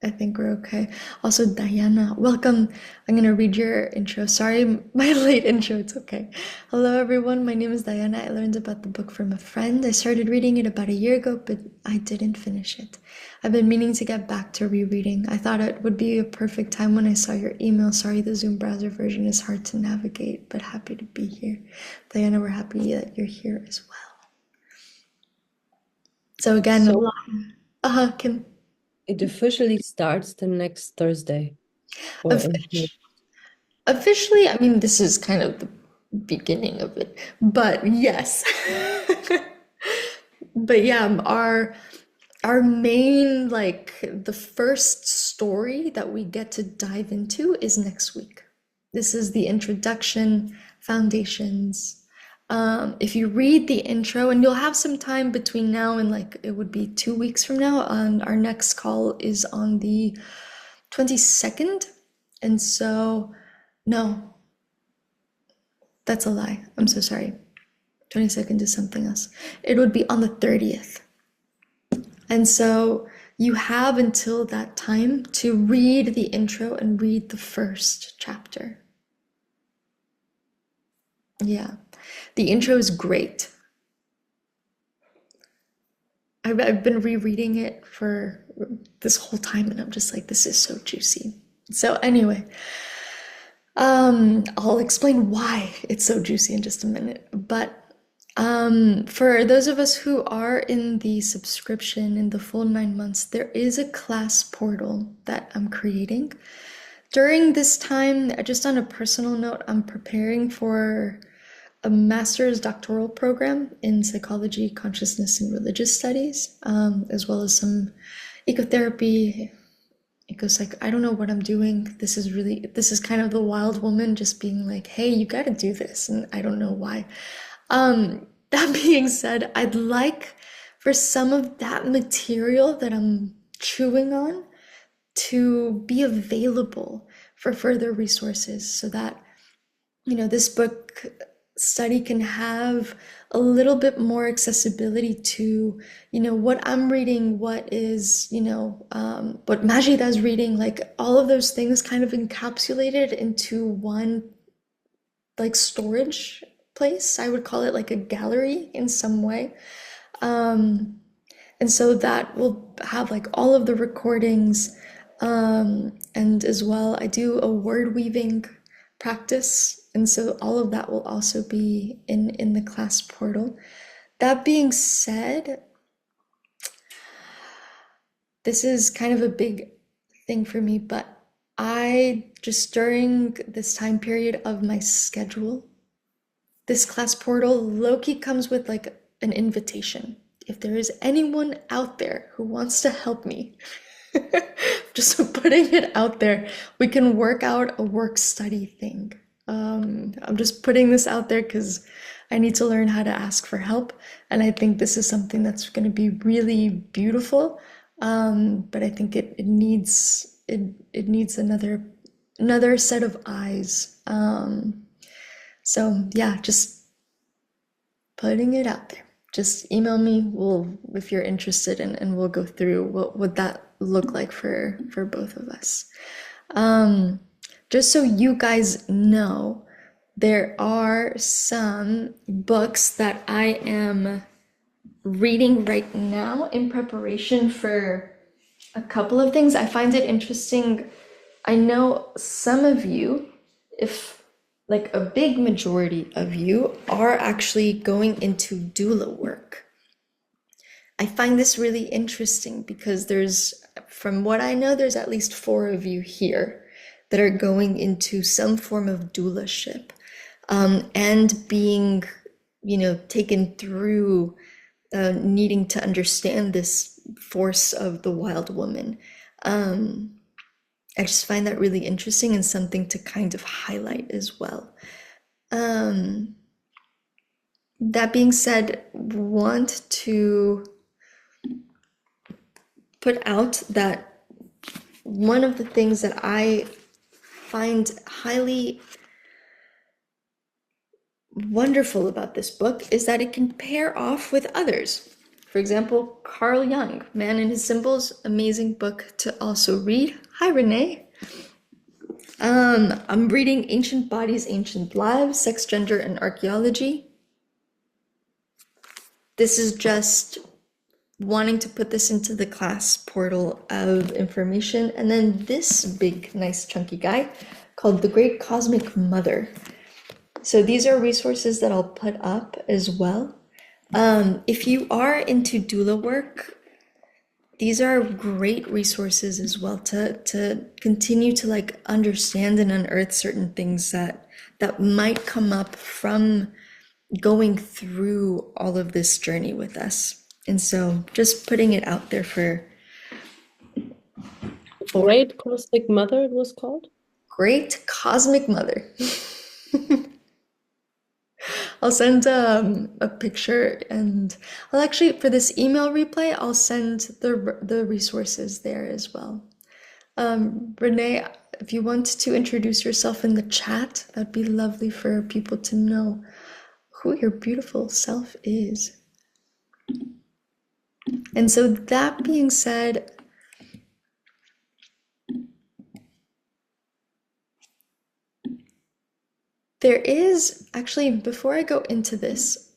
I think we're okay. Also, Diana, welcome. I'm going to read your intro. Sorry, my late intro. It's okay. Hello, everyone. My name is Diana. I learned about the book from a friend. I started reading it about a year ago, but I didn't finish it. I've been meaning to get back to rereading. I thought it would be a perfect time when I saw your email. Sorry, the Zoom browser version is hard to navigate, but happy to be here. Diana, we're happy that you're here as well. So again, Kim. It officially starts the next Thursday. Officially, I mean, this is kind of the beginning of it, but yes. But yeah, our main, like, the first story that we get to dive into is next week. This is the introduction, foundations. If you read the intro, and you'll have some time between now and like it would be 2 weeks from now, and our next call is on the 22nd. And so, no, that's a lie. I'm so sorry. 22nd is something else. It would be on the 30th. And so you have until that time to read the intro and read the first chapter. Yeah. The intro is great. I've been rereading it for this whole time, and I'm just like, this is so juicy. So anyway, I'll explain why it's so juicy in just a minute. But for those of us who are in the subscription in the full 9 months, there is a class portal that I'm creating. During this time, just on a personal note, I'm preparing for a master's doctoral program in psychology, consciousness, and religious studies, as well as some ecotherapy, ecopsych. I don't know what I'm doing. This is kind of the wild woman just being like, hey, you got to do this. And I don't know why. That being said, I'd like for some of that material that I'm chewing on to be available for further resources, so that, this book study can have a little bit more accessibility to, what I'm reading, what is, what Majida is reading, like all of those things kind of encapsulated into one, like, storage place. I would call it like a gallery in some way. And so that will have like all of the recordings, and as well, I do a word weaving practice. And so all of that will also be in the class portal. That being said, this is kind of a big thing for me, but I just, during this time period of my schedule, this class portal low-key comes with like an invitation. If there is anyone out there who wants to help me, just putting it out there, we can work out a work study thing. I'm just putting this out there because I need to learn how to ask for help. And I think this is something that's going to be really beautiful. But I think it needs another set of eyes. So yeah, just putting it out there. Just email me, if you're interested, and we'll go through what that look like for both of us. Just so you guys know, there are some books that I am reading right now in preparation for a couple of things. I find it interesting. I know some of you, if like a big majority of you, are actually going into doula work. I find this really interesting because from what I know, there's at least 4 of you here that are going into some form of doulaship, and being, taken through needing to understand this force of the wild woman. I just find that really interesting and something to kind of highlight as well. That being said, want to put out that one of the things that I find highly wonderful about this book is that it can pair off with others. For example, Carl Jung, Man and His Symbols, amazing book to also read. Hi, Renee. I'm reading Ancient Bodies, Ancient Lives, Sex, Gender, and Archaeology. This is just wanting to put this into the class portal of information. And then this big, nice, chunky guy called The Great Cosmic Mother. So these are resources that I'll put up as well. If you are into doula work, these are great resources as well to continue to like understand and unearth certain things that might come up from going through all of this journey with us. And so just putting it out there for Great Cosmic Mother, it was called? Great Cosmic Mother. I'll send a picture, and I'll actually, for this email replay, I'll send the resources there as well. Renee, if you want to introduce yourself in the chat, that'd be lovely for people to know who your beautiful self is. And so that being said, there is actually, before I go into this,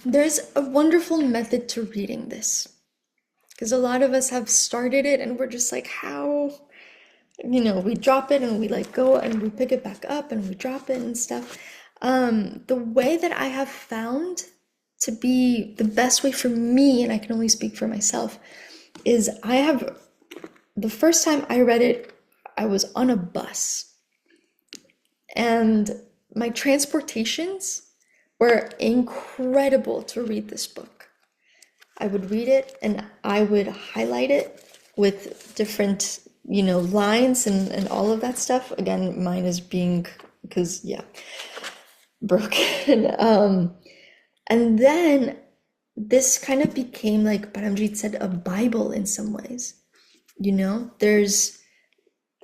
there's a wonderful method to reading this. Because a lot of us have started it and we're just like, how? We drop it and we like go and we pick it back up and we drop it and stuff. The way that I have found to be the best way for me, and I can only speak for myself, is the first time I read it, I was on a bus. And my transportations were incredible to read this book. I would read it and I would highlight it with different, lines and all of that stuff. Again, mine is being, because, broken. And then this kind of became, like Paramjit said, a Bible in some ways.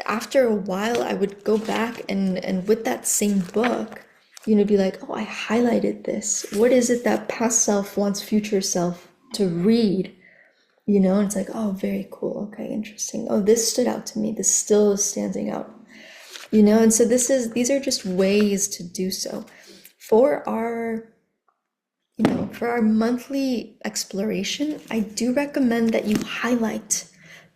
After a while, I would go back and with that same book, be like, oh, I highlighted this. What is it that past self wants future self to read? And it's like, oh, very cool. Okay, interesting. Oh, this stood out to me. This still is standing out. And so these are just ways to do so. For our monthly exploration, I do recommend that you highlight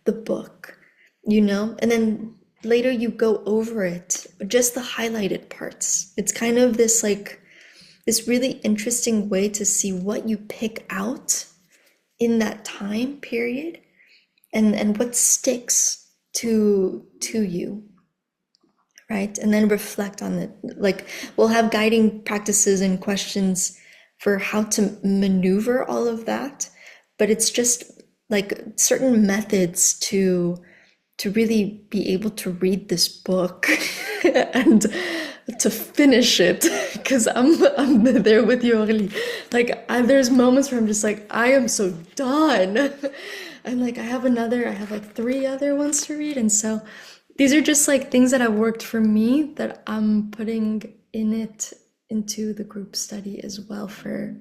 the book, and then later you go over it, just the highlighted parts. It's kind of this really interesting way to see what you pick out in that time period and what sticks to you, right? And then reflect on it. Like, we'll have guiding practices and questions for how to maneuver all of that, but it's just like certain methods to really be able to read this book and to finish it, because I'm there with you, Aurélie. Like, there's moments where I'm just like, I am so done. I'm like, I have like 3 other ones to read. And so these are just like things that have worked for me that I'm putting into the group study as well for,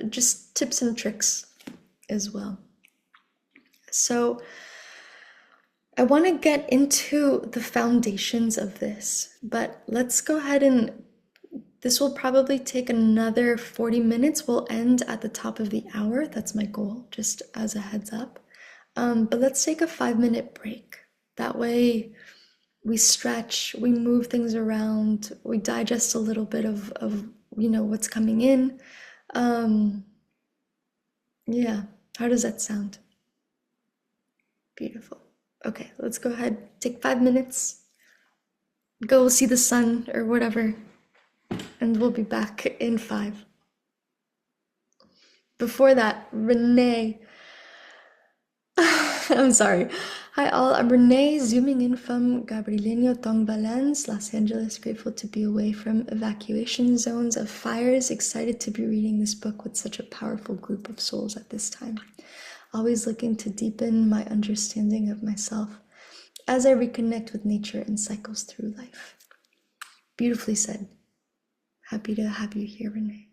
just tips and tricks as well. So I want to get into the foundations of this, but let's go ahead and this will probably take another 40 minutes. We'll end at the top of the hour. That's my goal, just as a heads up. But let's take a 5-minute break. That way we stretch, we move things around, we digest a little bit of what's coming in. Yeah, how does that sound? Beautiful. Okay, let's go ahead, take 5 minutes, go see the sun or whatever, and we'll be back in 5. Before that, Renee. I'm sorry. Hi all, I'm Renee, zooming in from Gabrielino Tongbalens, Los Angeles, grateful to be away from evacuation zones of fires, excited to be reading this book with such a powerful group of souls at this time. Always looking to deepen my understanding of myself as I reconnect with nature and cycles through life. Beautifully said. Happy to have you here, Renee.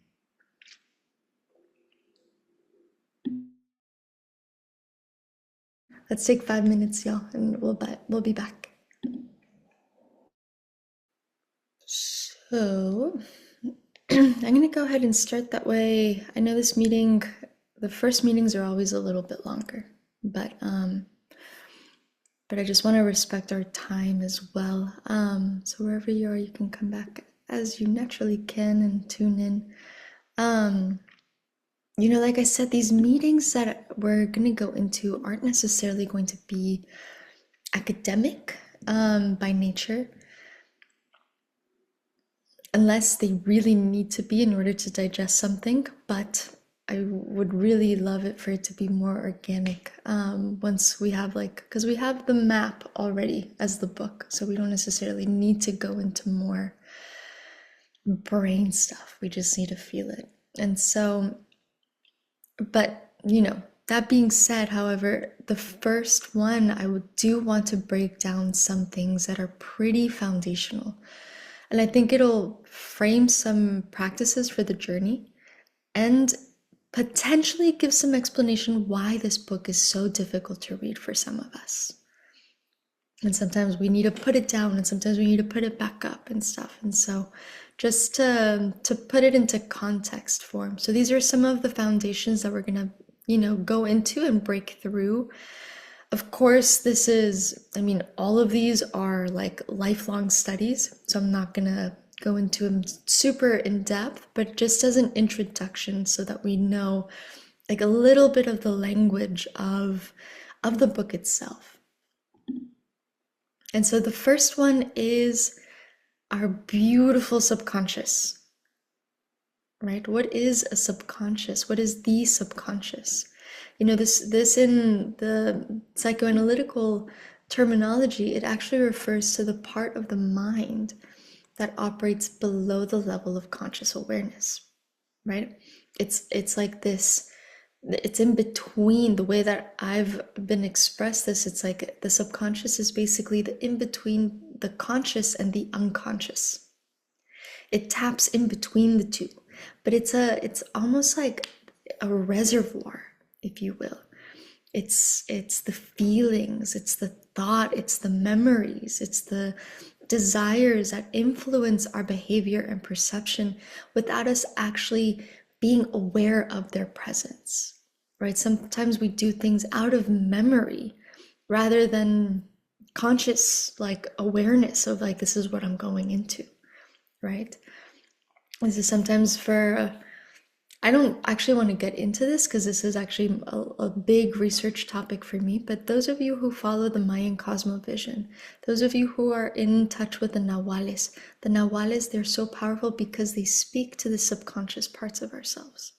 Let's take 5 minutes, y'all, and we'll be back. So I'm going to go ahead and start that way. I know this meeting, the first meetings are always a little bit longer, but I just want to respect our time as well. So wherever you are, you can come back as you naturally can and tune in. Like I said, these meetings that we're going to go into aren't necessarily going to be academic by nature, unless they really need to be in order to digest something. But I would really love it for it to be more organic once we have because we have the map already as the book, so we don't necessarily need to go into more brain stuff. We just need to feel it. And so, but that being said, however, the first one, I do want to break down some things that are pretty foundational. And I think it'll frame some practices for the journey and potentially give some explanation why this book is so difficult to read for some of us. And sometimes we need to put it down and sometimes we need to put it back up and stuff. And so just to put it into context form. So these are some of the foundations that we're going to go into and break through. Of course, this is, all of these are like lifelong studies, so I'm not gonna go into them super in depth, but just as an introduction so that we know a little bit of the language of the book itself. And so the first one is our beautiful subconscious. Right? What is a subconscious? What is the subconscious? This in the psychoanalytical terminology, it actually refers to the part of the mind that operates below the level of conscious awareness, right? It's like this, it's in between. The way that I've been expressed this, it's like the subconscious is basically the in between the conscious and the unconscious. It taps in between the two. But it's almost like a reservoir, if you will. It's the feelings, it's the thought, it's the memories, it's the desires that influence our behavior and perception without us actually being aware of their presence, right? Sometimes we do things out of memory rather than conscious awareness of this is what I'm going into, right? This is sometimes I don't actually want to get into this because this is actually a big research topic for me, but those of you who follow the Mayan cosmovision, those of you who are in touch with the Nahuales, they're so powerful because they speak to the subconscious parts of ourselves.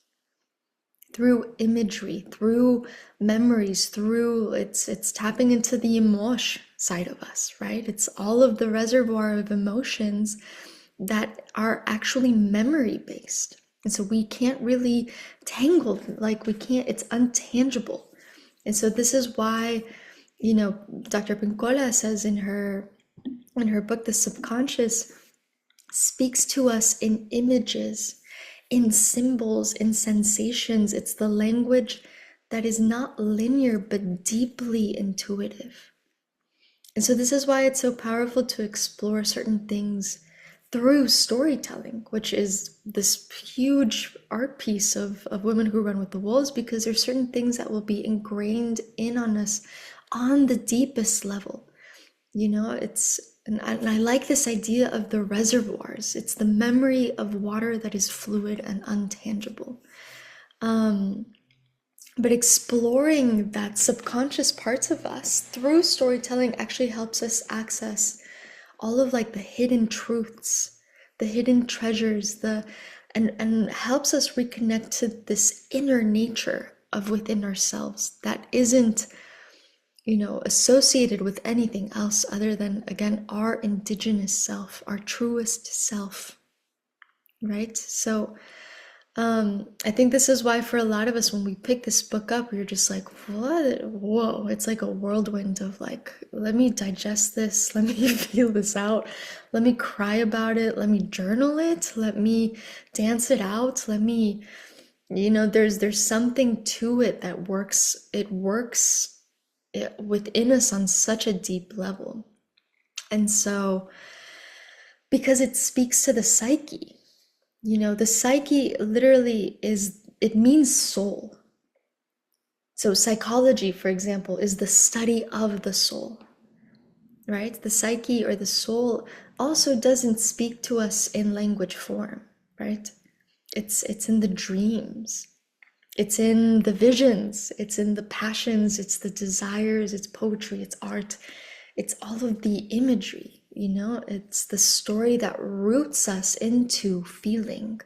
Through imagery, through memories, through it's tapping into the emotion side of us, right? It's all of the reservoir of emotions that are actually memory based. And so we can't really tangle, it's untangible. And so this is why, Dr. Pincola says in her book, The Subconscious speaks to us in images, in symbols, in sensations. It's the language that is not linear but deeply intuitive. And so this is why it's so powerful to explore certain things through storytelling, which is this huge art piece of Women Who Run with the Wolves, because there's certain things that will be ingrained in on us on the deepest level. You know, and I like this idea of the reservoirs. It's the memory of water that is fluid and untangible. But exploring that subconscious parts of us through storytelling actually helps us access all of like the hidden truths, the hidden treasures, and helps us reconnect to this inner nature of within ourselves that isn't, you know, associated with anything else other than, again, our indigenous self, our truest self, right? So I think this is why for a lot of us, when we pick this book up, we're just like, what? Whoa, it's like a whirlwind of like, let me digest this, let me feel this out, let me cry about it, let me journal it, let me dance it out, let me, you know, there's something to it that works, it works within us on such a deep level. And so, because it speaks to the psyche, you know, the psyche literally it means soul. So psychology, for example, is the study of the soul, right? The psyche or the soul also doesn't speak to us in language form, right? It's in the dreams. It's in the visions, it's in the passions, it's the desires, it's poetry, it's art, it's all of the imagery, you know, it's the story that roots us into feeling.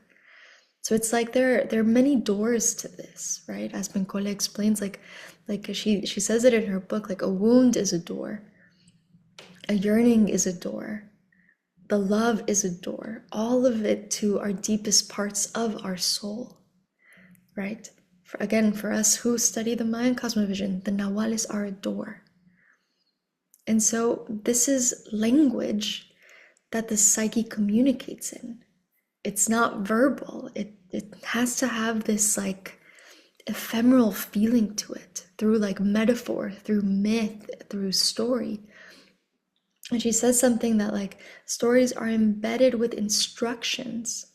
So it's like there are many doors to this, right? As Bencola explains, like she says it in her book, like a wound is a door, a yearning is a door, the love is a door, all of it to our deepest parts of our soul, right? Again, for us who study the Mayan cosmovision, the Nahuales are a door. And so this is language that the psyche communicates in. It's not verbal. It has to have this like ephemeral feeling to it through like metaphor, through myth, through story. And she says something that like stories are embedded with instructions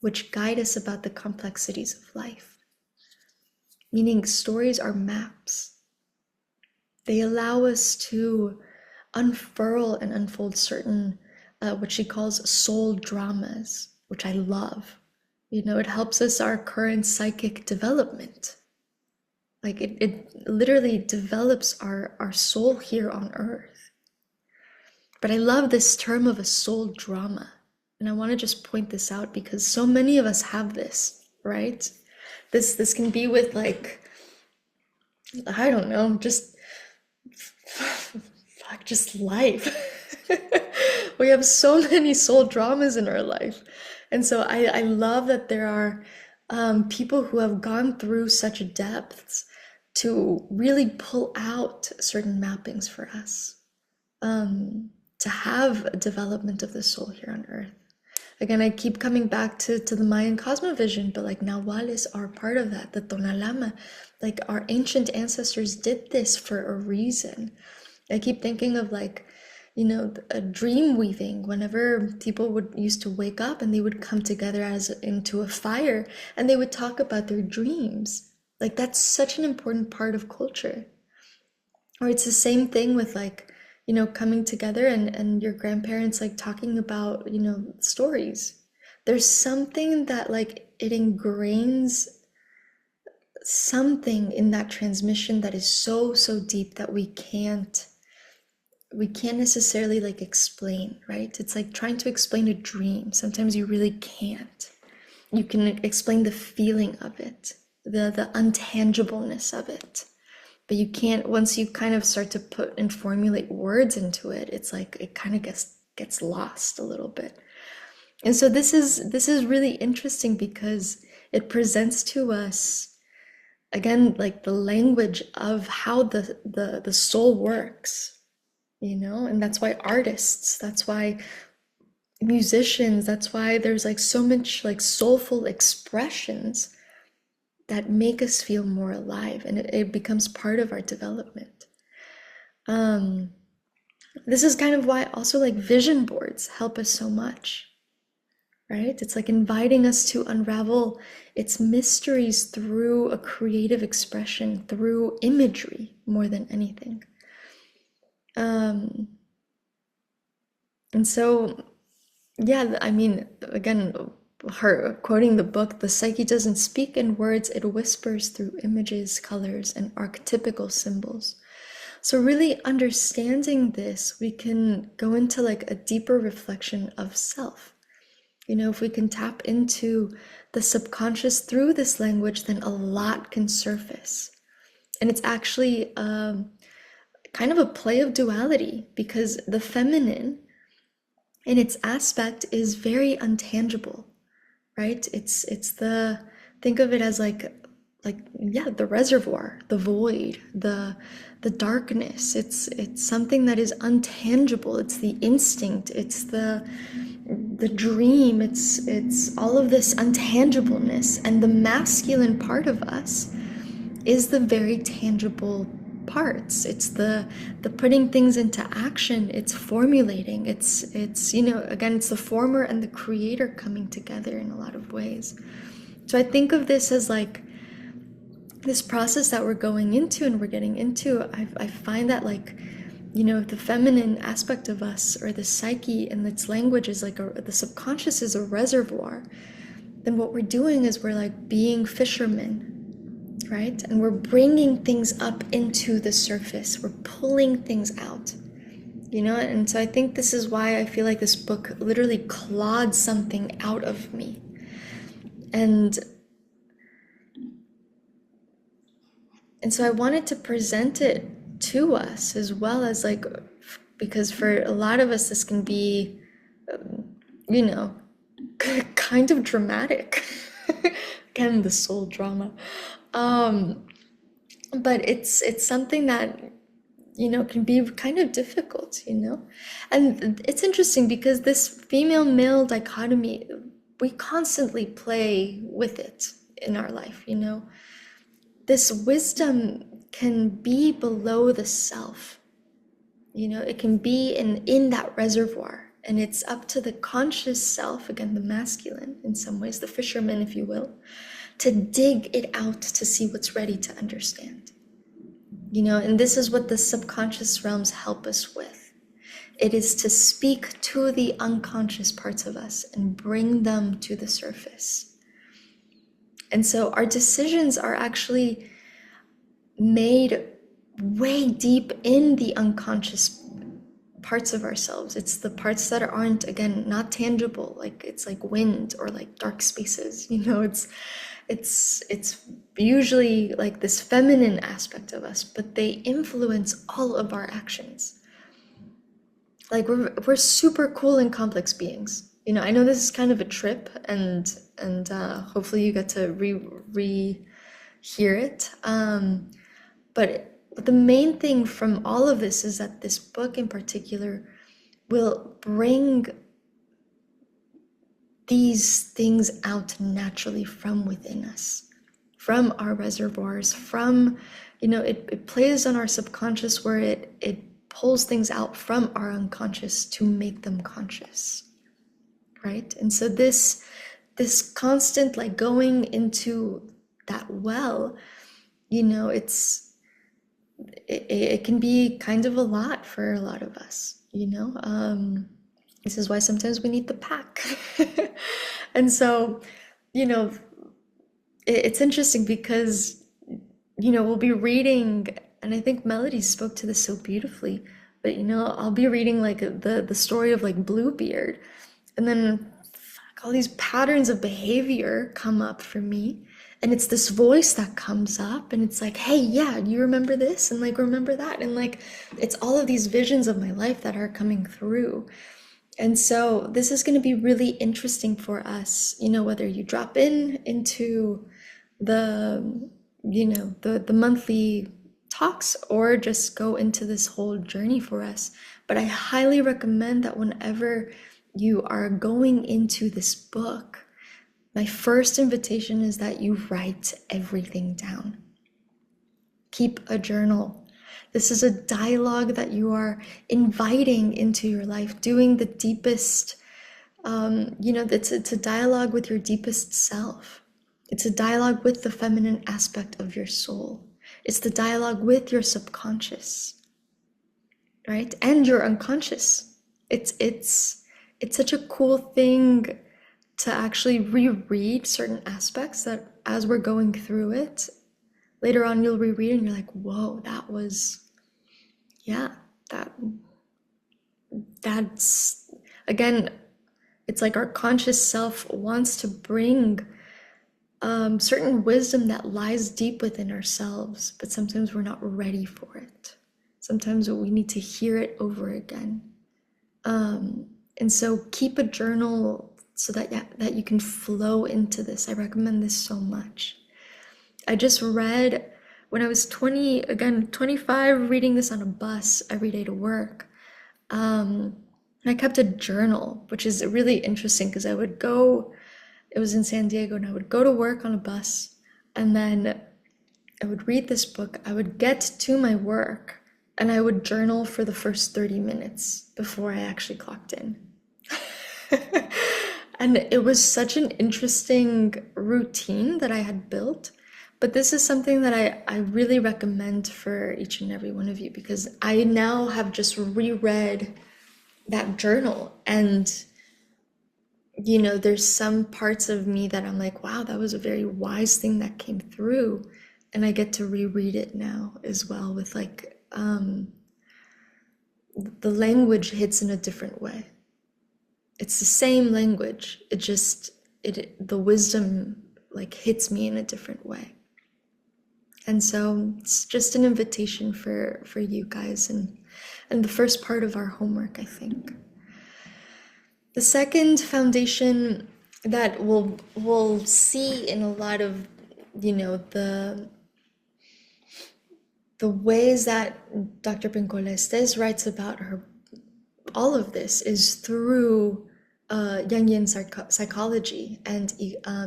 which guide us about the complexities of life. Meaning stories are maps. They allow us to unfurl and unfold certain, what she calls soul dramas, which I love. You know, it helps us our current psychic development. Like it literally develops our soul here on earth. But I love this term of a soul drama. And I want to just point this out because so many of us have this, right? This can be with like, I don't know, just life. We have so many soul dramas in our life. And so I love that there are people who have gone through such depths to really pull out certain mappings for us, to have a development of the soul here on earth. Again, I keep coming back to the Mayan cosmovision, but like Nahuales are part of that. The Tonalama, like our ancient ancestors did this for a reason. I keep thinking of like, you know, a dream weaving, whenever people would used to wake up and they would come together as into a fire and they would talk about their dreams. Like that's such an important part of culture. Or it's the same thing with like, you know, coming together and your grandparents like talking about, you know, stories. There's something that like it ingrains something in that transmission that is so deep that we can't necessarily like explain, right? It's like trying to explain a dream. Sometimes you really can't. You can explain the feeling of it, the untangibleness of it. But you can't, once you kind of start to put and formulate words into it, it's like it kind of gets lost a little bit. And so this is really interesting because it presents to us, again, like the language of how the soul works, you know? And that's why artists, that's why musicians, that's why there's like so much like soulful expressions that make us feel more alive, and it becomes part of our development. This is kind of why also like vision boards help us so much, right? It's like inviting us to unravel its mysteries through a creative expression, through imagery more than anything. And so, yeah, I mean, again, her quoting the book, the psyche doesn't speak in words, it whispers through images, colors, and archetypical symbols. So really understanding this, we can go into like a deeper reflection of self. You know, if we can tap into the subconscious through this language, then a lot can surface. And it's actually kind of a play of duality, because the feminine in its aspect is very untangible, right? It's the, think of it as like yeah, the reservoir, the void, the darkness. It's something that is untangible. It's the instinct, it's the dream, it's all of this untangibleness. And the masculine part of us is the very tangible parts. It's the putting things into action, it's formulating, it's you know, again, it's the former and the creator coming together in a lot of ways. So I think of this as like this process that we're going into and we're getting into. I find that, like, you know, the feminine aspect of us, or the psyche and its language, is like the subconscious is a reservoir. Then what we're doing is we're like being fishermen, right? And we're bringing things up into the surface. We're pulling things out, you know? And so I think this is why I feel like this book literally clawed something out of me. And so I wanted to present it to us, as well as like, because for a lot of us, this can be, you know, kind of dramatic. Again, the soul drama. But it's something that, you know, can be kind of difficult, you know? And it's interesting because this female-male dichotomy, we constantly play with it in our life, you know? This wisdom can be below the self, you know, it can be in that reservoir, and it's up to the conscious self, again, the masculine in some ways, the fisherman, if you will, to dig it out to see what's ready to understand, you know. And this is what the subconscious realms help us with. It is to speak to the unconscious parts of us and bring them to the surface. And so our decisions are actually made way deep in the unconscious parts of ourselves. It's the parts that aren't, again, not tangible, like it's like wind or like dark spaces, you know. It's usually like this feminine aspect of us, but they influence all of our actions. Like we're super cool and complex beings. You know, I know this is kind of a trip, and hopefully you get to hear it. But the main thing from all of this is that this book in particular will bring these things out naturally from within us, from our reservoirs, from, you know, it plays on our subconscious, where it pulls things out from our unconscious to make them conscious, right? And so this constant like going into that well, you know, it can be kind of a lot for a lot of us, you know. This is why sometimes we need the pack. And so, you know, it's interesting because, you know, we'll be reading, and I think Melody spoke to this so beautifully, but, you know, I'll be reading like the story of like Bluebeard, and then all these patterns of behavior come up for me. And it's this voice that comes up, and it's like, hey, yeah, you remember this? And like, remember that? And like, it's all of these visions of my life that are coming through. And so this is going to be really interesting for us, you know, whether you drop into the, you know, the monthly talks, or just go into this whole journey for us. But I highly recommend that whenever you are going into this book, My first invitation is that you write everything down. Keep a journal. This is a dialogue that you are inviting into your life, doing the deepest, it's a dialogue with your deepest self. It's a dialogue with the feminine aspect of your soul. It's the dialogue with your subconscious, right? And your unconscious. It's such a cool thing to actually reread certain aspects that as we're going through it, later on you'll reread and you're like, whoa, that's, again, it's like our conscious self wants to bring certain wisdom that lies deep within ourselves, but sometimes we're not ready for it. Sometimes we need to hear it over again. And so keep a journal so that you can flow into this. I recommend this so much. I just read when I was 25, reading this on a bus every day to work. And I kept a journal, which is really interesting because it was in San Diego, and I would go to work on a bus, and then I would read this book. I would get to my work, and I would journal for the first 30 minutes before I actually clocked in. And it was such an interesting routine that I had built. But this is something that I really recommend for each and every one of you, because I now have just reread that journal, and there's some parts of me that I'm like, wow, that was a very wise thing that came through, and I get to reread it now as well with like the language hits in a different way. It's the same language, the wisdom like hits me in a different way. And so it's just an invitation for you guys, and the first part of our homework, I think. The second foundation that we'll see in a lot of the ways that Dr. Pincola Estés writes about all of this is through Jungian psychology and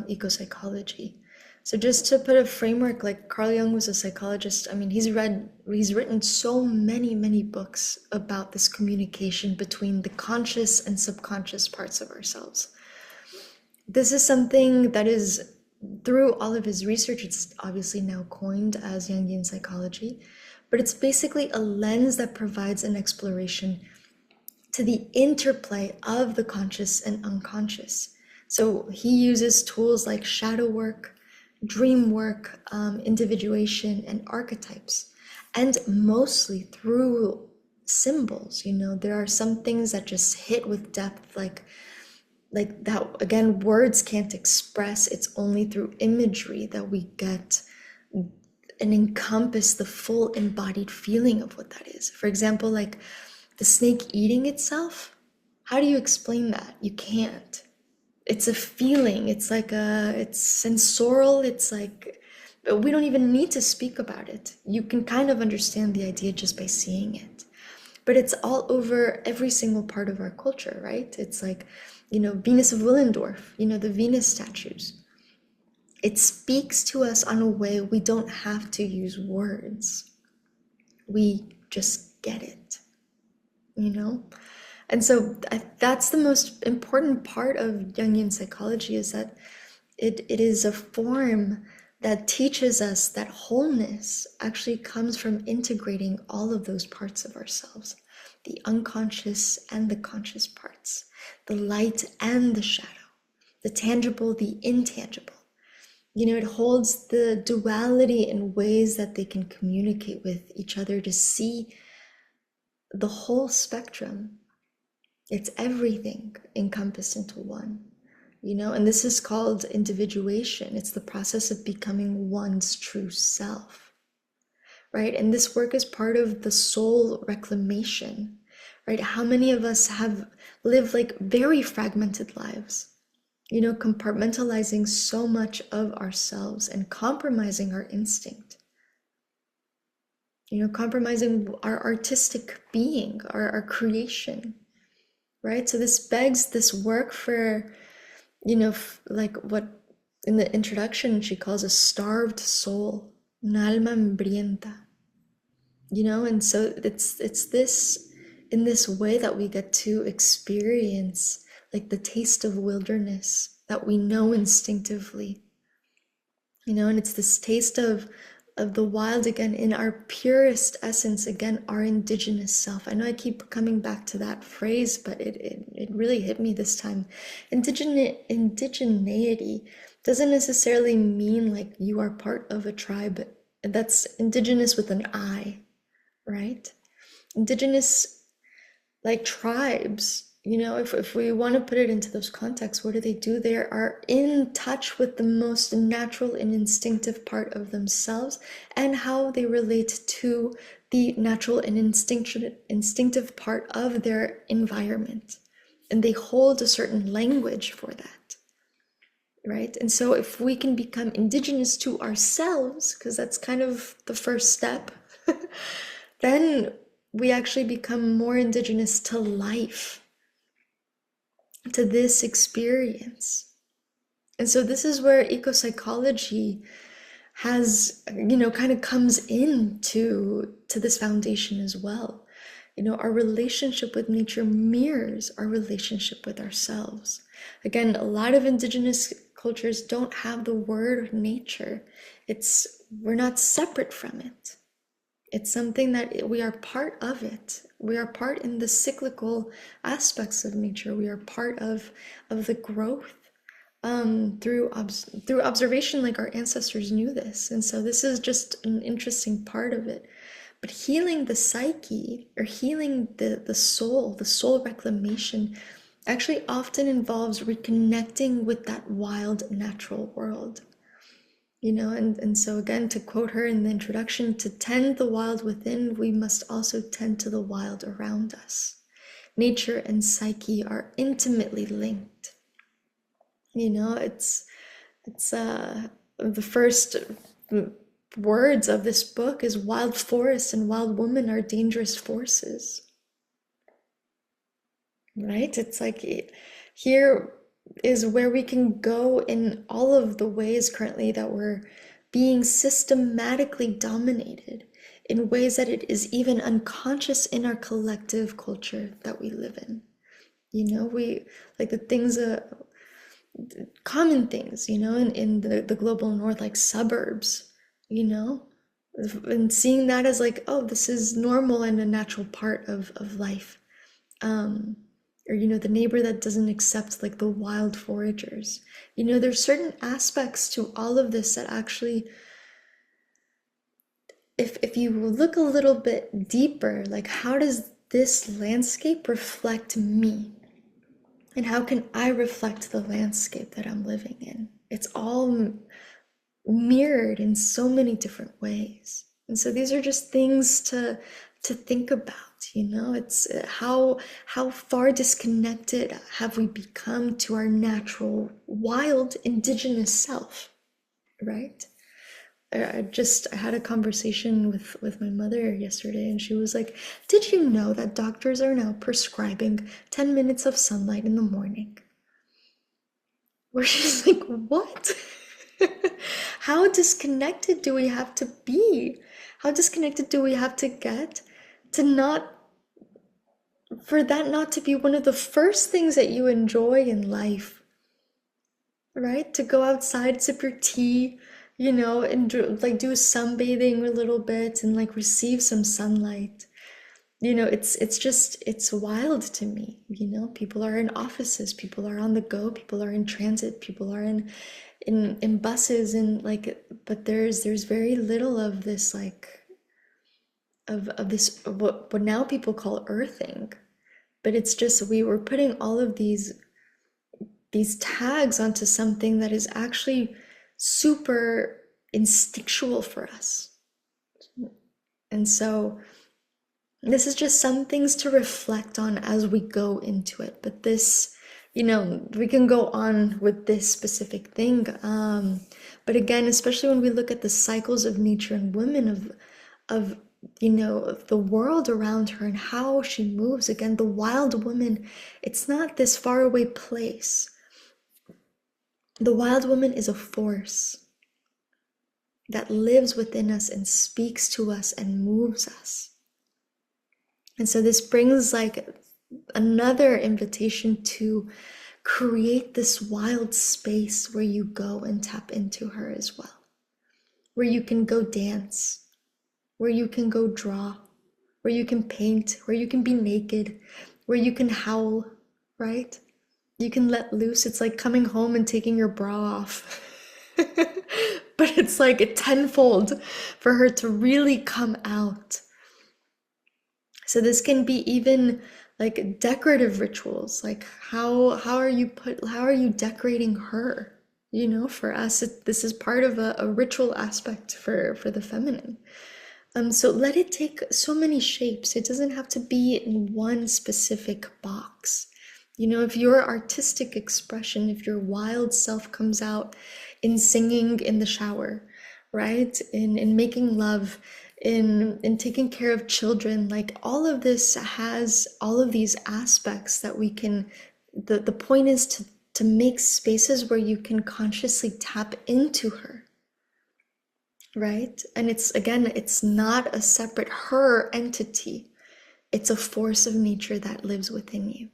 eco-psychology. So just to put a framework, like Carl Jung was a psychologist. I mean, he's written so many books about this communication between the conscious and subconscious parts of ourselves. This is something that is, through all of his research, it's obviously now coined as Jungian psychology, but it's basically a lens that provides an exploration to the interplay of the conscious and unconscious. So he uses tools like shadow work, dream work, individuation, and archetypes, and mostly through symbols. There are some things that just hit with depth, like that, again, words can't express. It's only through imagery that we get and encompass the full embodied feeling of what that is. For example, like the snake eating itself, how do you explain that? You can't. It's a feeling. It's sensorial. It's like, we don't even need to speak about it. You can kind of understand the idea just by seeing it. But it's all over every single part of our culture, right? It's like, Venus of Willendorf, the Venus statues. It speaks to us on a way we don't have to use words. We just get it, And so that's the most important part of Jungian psychology, is that it is a form that teaches us that wholeness actually comes from integrating all of those parts of ourselves, the unconscious and the conscious parts, the light and the shadow, the tangible, the intangible. It holds the duality in ways that they can communicate with each other to see the whole spectrum. It's everything encompassed into one, and this is called individuation. It's the process of becoming one's true self, right? And this work is part of the soul reclamation, right? How many of us have lived like very fragmented lives, compartmentalizing so much of ourselves and compromising our instinct, compromising our artistic being, our creation, right? So this begs this work for, like what in the introduction she calls a starved soul, un alma hambrienta, and so it's this in this way that we get to experience like the taste of wilderness that we know instinctively, and it's this taste of the wild again in our purest essence, again, our indigenous self. I know I keep coming back to that phrase, but it really hit me this time. Indigeneity doesn't necessarily mean like you are part of a tribe that's indigenous with an I, right? Indigenous, like tribes, if we want to put it into those contexts, what do? They are in touch with the most natural and instinctive part of themselves and how they relate to the natural and instinctive part of their environment. And they hold a certain language for that, right? And so if we can become indigenous to ourselves, because that's kind of the first step, then we actually become more indigenous to life, to this experience. And so this is where eco-psychology has, kind of comes into this foundation as well. Our relationship with nature mirrors our relationship with ourselves. Again, a lot of indigenous cultures don't have the word nature. We're not separate from it. It's something that we are part of it. We are part in the cyclical aspects of nature. We are part of the growth through observation, like our ancestors knew this. And so this is just an interesting part of it. But healing the psyche or healing the soul reclamation actually often involves reconnecting with that wild natural world. And so again, to quote her in the introduction, to tend the wild within, we must also tend to the wild around us. Nature and psyche are intimately linked. It's the first words of this book is wild forests and wild women are dangerous forces. Right? It's like here is where we can go in all of the ways currently that we're being systematically dominated in ways that it is even unconscious in our collective culture that we live in. We like the things, common things, in the global north, like suburbs, and seeing that as like, oh, this is normal and a natural part of life. Or the neighbor that doesn't accept like the wild foragers. There's certain aspects to all of this that actually, if you look a little bit deeper, like how does this landscape reflect me? And how can I reflect the landscape that I'm living in? It's all mirrored in so many different ways. And so these are just things to think about. It's how far disconnected have we become to our natural, wild, indigenous self, right? I had a conversation with my mother yesterday, and she was like, did you know that doctors are now prescribing 10 minutes of sunlight in the morning? Where she's like, what? How disconnected do we have to be? How disconnected do we have to get for that not to be one of the first things that you enjoy in life, right? To go outside, sip your tea, and do sunbathing a little bit and like receive some sunlight. It's wild to me. People are in offices, people are on the go, people are in transit, people are in buses, and like, but there's very little of this, like, of this what now people call earthing. But it's just we were putting all of these tags onto something that is actually super instinctual for us. And so this is just some things to reflect on as we go into it. But this, we can go on with this specific thing. But again, especially when we look at the cycles of nature and women of the world around her and how she moves. Again, the wild woman, it's not this faraway place. The wild woman is a force that lives within us and speaks to us and moves us. And so this brings like another invitation to create this wild space where you go and tap into her as well, where you can go dance, where you can go draw, where you can paint, where you can be naked, where you can howl, right? You can let loose. It's like coming home and taking your bra off. But it's like a tenfold for her to really come out. So this can be even like decorative rituals. Like how are you decorating her? You know, for us, this is part of a ritual aspect for the feminine. So let it take so many shapes. It doesn't have to be in one specific box. You know, if your artistic expression, if your wild self comes out in singing in the shower, right? In making love, in taking care of children, like all of this has all of these aspects that we can, the point is to make spaces where you can consciously tap into her. Right? And it's not a separate her entity. It's a force of nature that lives within you.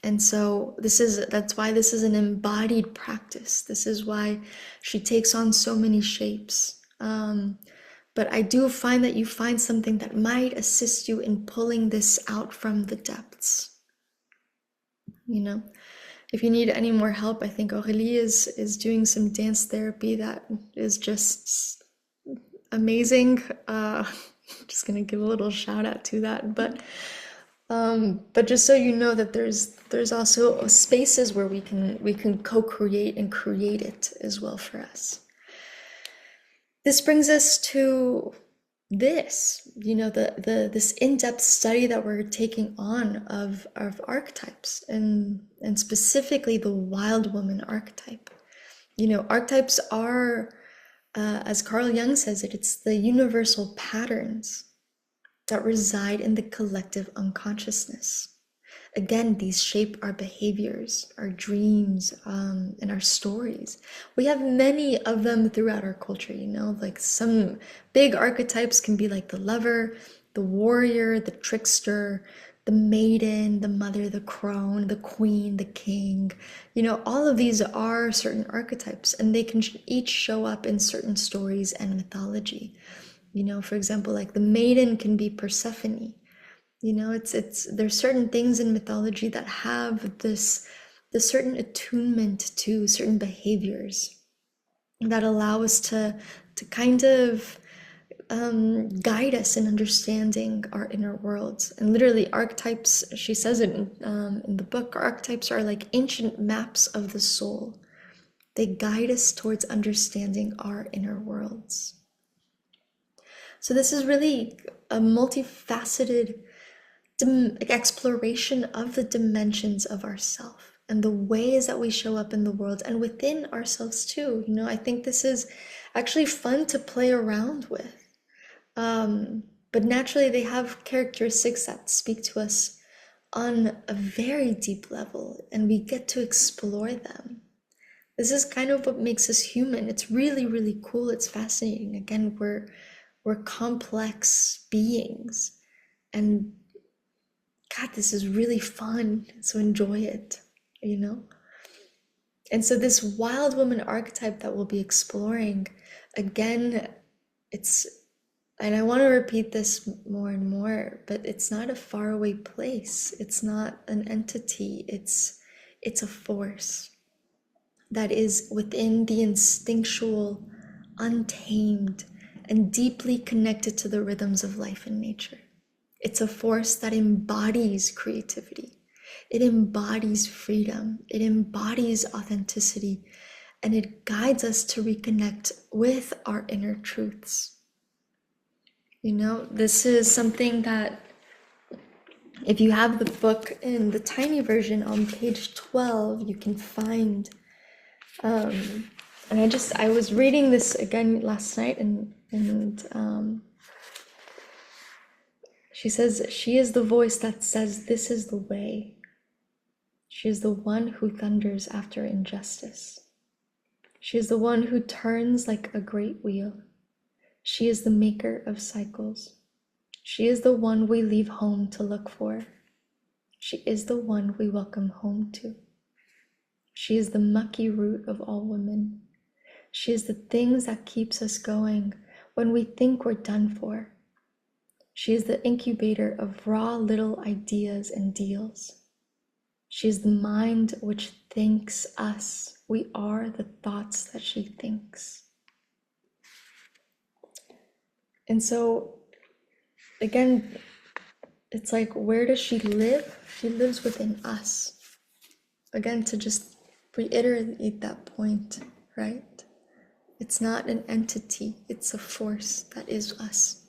And so that's why this is an embodied practice. This is why she takes on so many shapes. But I do find that you find something that might assist you in pulling this out from the depths. You know? If you need any more help, I think Aurélie is doing some dance therapy that is just amazing. Just gonna give a little shout out to that, but just so you know that there's also spaces where we can co-create and create it as well for us. This brings us to this, you know, this in-depth study that we're taking on of archetypes and specifically the wild woman archetype. You know, archetypes are, as Carl Jung says it, it's the universal patterns that reside in the collective unconsciousness. Again, these shape our behaviors, our dreams, and our stories. We have many of them throughout our culture, you know, like some big archetypes can be like the lover, the warrior, the trickster, the maiden, the mother, the crone, the queen, the king. You know, all of these are certain archetypes, and they can each show up in certain stories and mythology. You know, for example, like the maiden can be Persephone. You know, there's certain things in mythology that have this certain attunement to certain behaviors that allow us to kind of guide us in understanding our inner worlds. And literally, archetypes, she says it in the book, archetypes are like ancient maps of the soul. They guide us towards understanding our inner worlds. So this is really a multifaceted exploration of the dimensions of ourself and the ways that we show up in the world and within ourselves too. You know, I think this is actually fun to play around with. But naturally they have characteristics that speak to us on a very deep level, and we get to explore them. This is kind of what makes us human. It's really, really cool. It's fascinating. Again, we're complex beings, and God, this is really fun, so enjoy it, you know? And so this wild woman archetype that we'll be exploring, again, and I want to repeat this more and more, but it's not a faraway place. It's not an entity. It's a force that is within the instinctual, untamed, and deeply connected to the rhythms of life and nature. It's a force that embodies creativity. It embodies freedom. It embodies authenticity. And it guides us to reconnect with our inner truths. You know, this is something that, if you have the book in the tiny version on page 12, you can find. And I was reading this again last night, and she says, she is the voice that says, this is the way. She She is the one who thunders after injustice. She is the one who turns like a great wheel. She is the maker of cycles. She is the one we leave home to look for. She is the one we welcome home to. She is the mucky root of all women. She is the things that keeps us going when we think we're done for. She is the incubator of raw little ideas and deals. She is the mind which thinks us. We are the thoughts that she thinks. And so, again, it's like, where does she live? She lives within us. Again, to just reiterate that point, right? It's not an entity, it's a force that is us.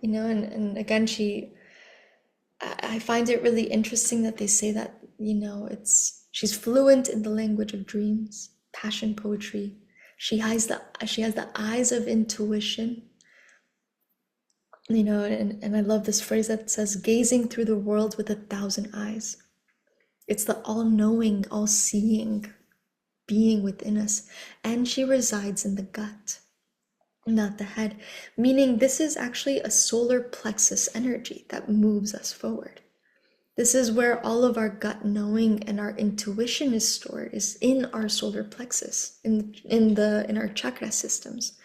You know, and again, I find it really interesting that they say that, you know, she's fluent in the language of dreams, passion poetry. She has the eyes of intuition. You know, and I love this phrase that says, gazing through the world with 1,000 eyes. It's the all-knowing, all-seeing being within us. And she resides in the gut, not the head, meaning this is actually a solar plexus energy that moves us forward. This is where all of our gut knowing and our intuition is stored, is in our solar plexus, in our chakra systems.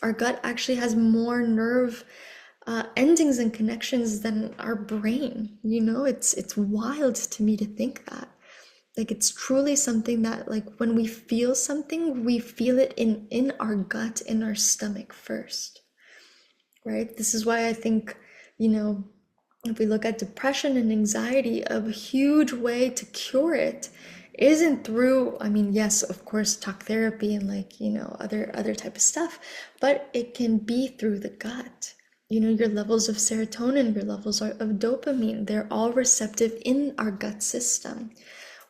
Our gut actually has more nerve endings and connections than our brain. You know, it's wild to me to think that. Like, it's truly something that, like, when we feel something, we feel it in our gut, in our stomach first, right? This is why I think, you know, if we look at depression and anxiety, a huge way to cure it isn't through, I mean, yes, of course, talk therapy and, like, you know, other type of stuff, but it can be through the gut. You know, your levels of serotonin, your levels of dopamine, they're all receptive in our gut system,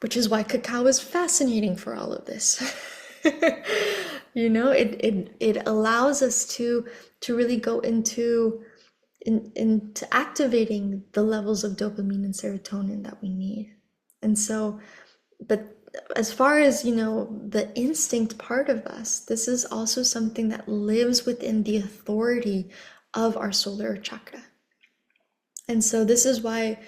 which is why cacao is fascinating for all of this. You know, it allows us to really go into activating the levels of dopamine and serotonin that we need. And so, but as far as, you know, the instinct part of us, this is also something that lives within the authority of our solar chakra. And so this is why,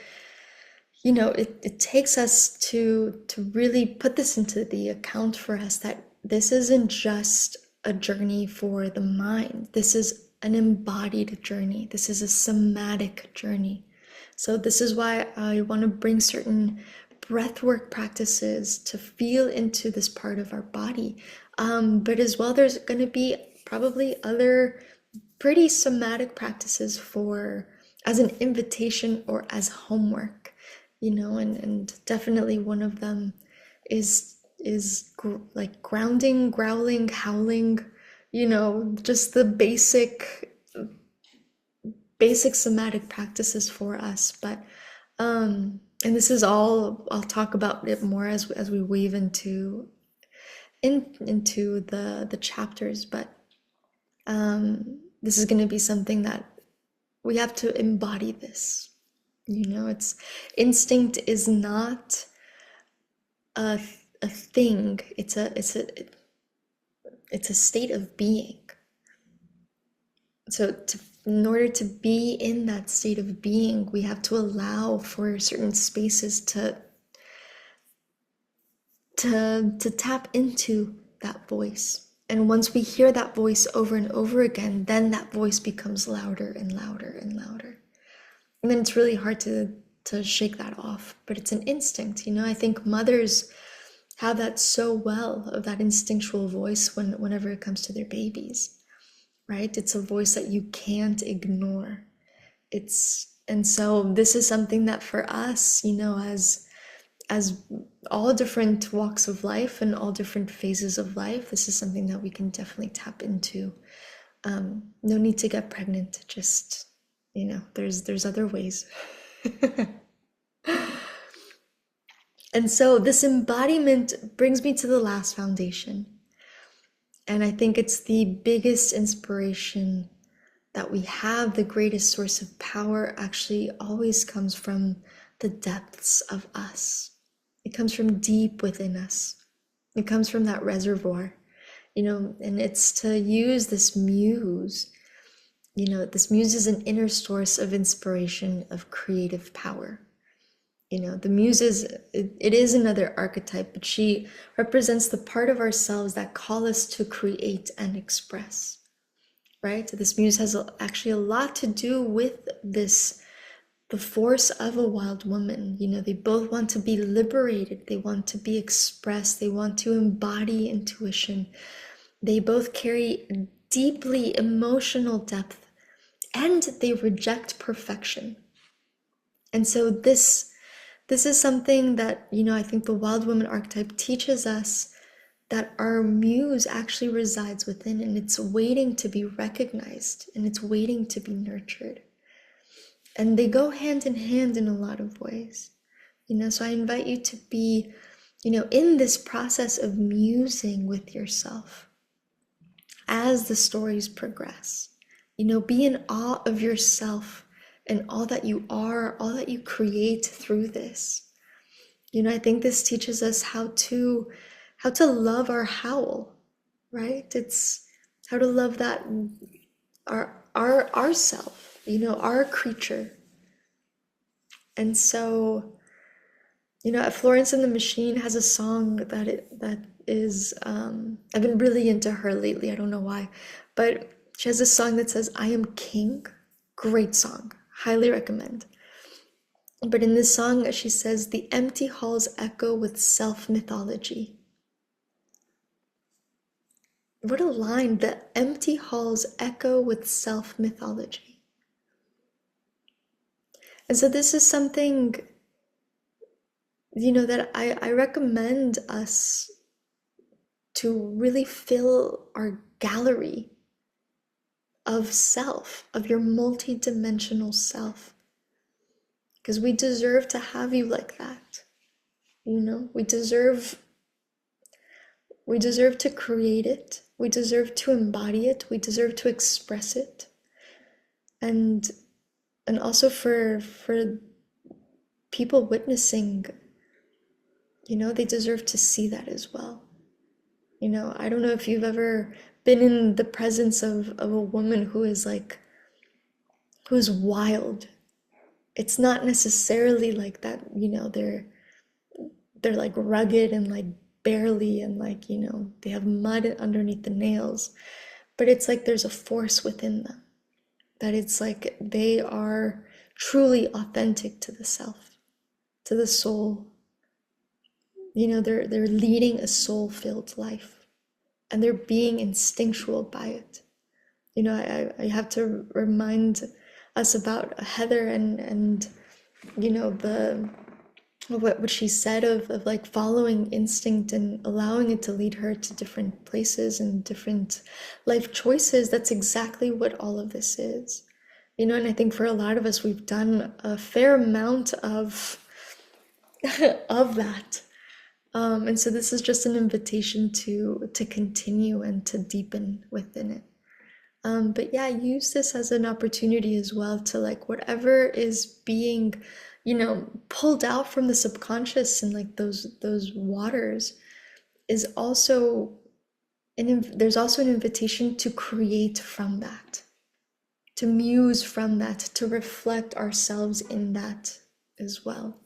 you know, it takes us to really put this into the account for us, that this isn't just a journey for the mind. This is an embodied journey. This is a somatic journey. So this is why I want to bring certain breathwork practices to feel into this part of our body. But as well, there's going to be probably other pretty somatic practices as an invitation or as homework, you know, and definitely one of them is like grounding, growling, howling, you know, just the basic somatic practices for us. But and this is all, I'll talk about it more as we weave into the chapters, but this is going to be something that we have to embody this. You know, instinct is not a thing. It's a state of being. So in order to be in that state of being, we have to allow for certain spaces to tap into that voice. And once we hear that voice over and over again, then that voice becomes louder and louder and louder. And then it's really hard to shake that off, but it's an instinct. You know, I think mothers have that so well, of that instinctual voice whenever it comes to their babies, right? It's a voice that you can't ignore. And so this is something that for us, you know, as all different walks of life and all different phases of life, this is something that we can definitely tap into. No need to get pregnant, just, you know, there's other ways. And so this embodiment brings me to the last foundation. And I think it's the biggest inspiration that we have. The greatest source of power actually always comes from the depths of us. It comes from deep within us. It comes from that reservoir, and it's to use this muse. This muse is an inner source of inspiration, of creative power. The muse it is another archetype, but she represents the part of ourselves that call us to create and express, right? This muse has actually a lot to do with the force of a wild woman. They both want to be liberated. They want to be expressed. They want to embody intuition. They both carry deeply emotional depth, and they reject perfection. And so this is something that, I think the wild woman archetype teaches us, that our muse actually resides within, and it's waiting to be recognized, and it's waiting to be nurtured. And they go hand in hand in a lot of ways. So I invite you to be, in this process of musing with yourself as the stories progress. Be in awe of yourself and all that you are, all that you create through this. I think this teaches us how to love our howl, right? It's how to love that our self, our creature. And so, Florence and the Machine has a song that is I've been really into her lately. I don't know why, but she has a song that says, "I am king." Great song. Highly recommend. But in this song, she says, "The empty halls echo with self-mythology." What a line. The empty halls echo with self-mythology. And so this is something, that I recommend us to really fill our gallery of self, of your multi-dimensional self. Because we deserve to have you like that. We deserve to create it. We deserve to embody it. We deserve to express it. And also for people witnessing, they deserve to see that as well. I don't know if you've ever been in the presence of a woman who's wild. It's not necessarily like that, they're like rugged and like barely, and like, they have mud underneath the nails, but it's like there's a force within them, that it's like they are truly authentic to the self, to the soul. They're leading a soul-filled life, and they're being instinctual by it. I have to remind us about Heather and what she said of like following instinct and allowing it to lead her to different places and different life choices. That's exactly what all of this is. And I think for a lot of us, we've done a fair amount of that. And so this is just an invitation to continue and to deepen within it. But yeah, use this as an opportunity as well to, like, whatever is being, pulled out from the subconscious and like those waters is also there's also an invitation to create from that, to muse from that, to reflect ourselves in that as well.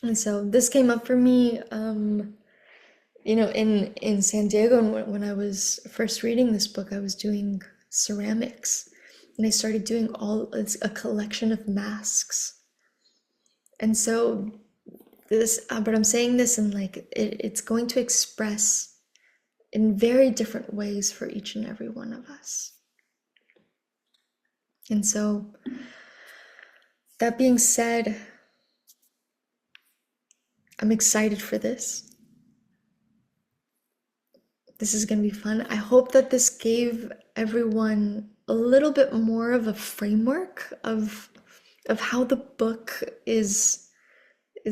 And so this came up for me, in San Diego, and when I was first reading this book, I was doing ceramics, and I started doing it's a collection of masks. And so this, but I'm saying this in like, it's going to express in very different ways for each and every one of us. And so that being said, I'm excited for this. This is going to be fun. I hope that this gave everyone a little bit more of a framework of how the book is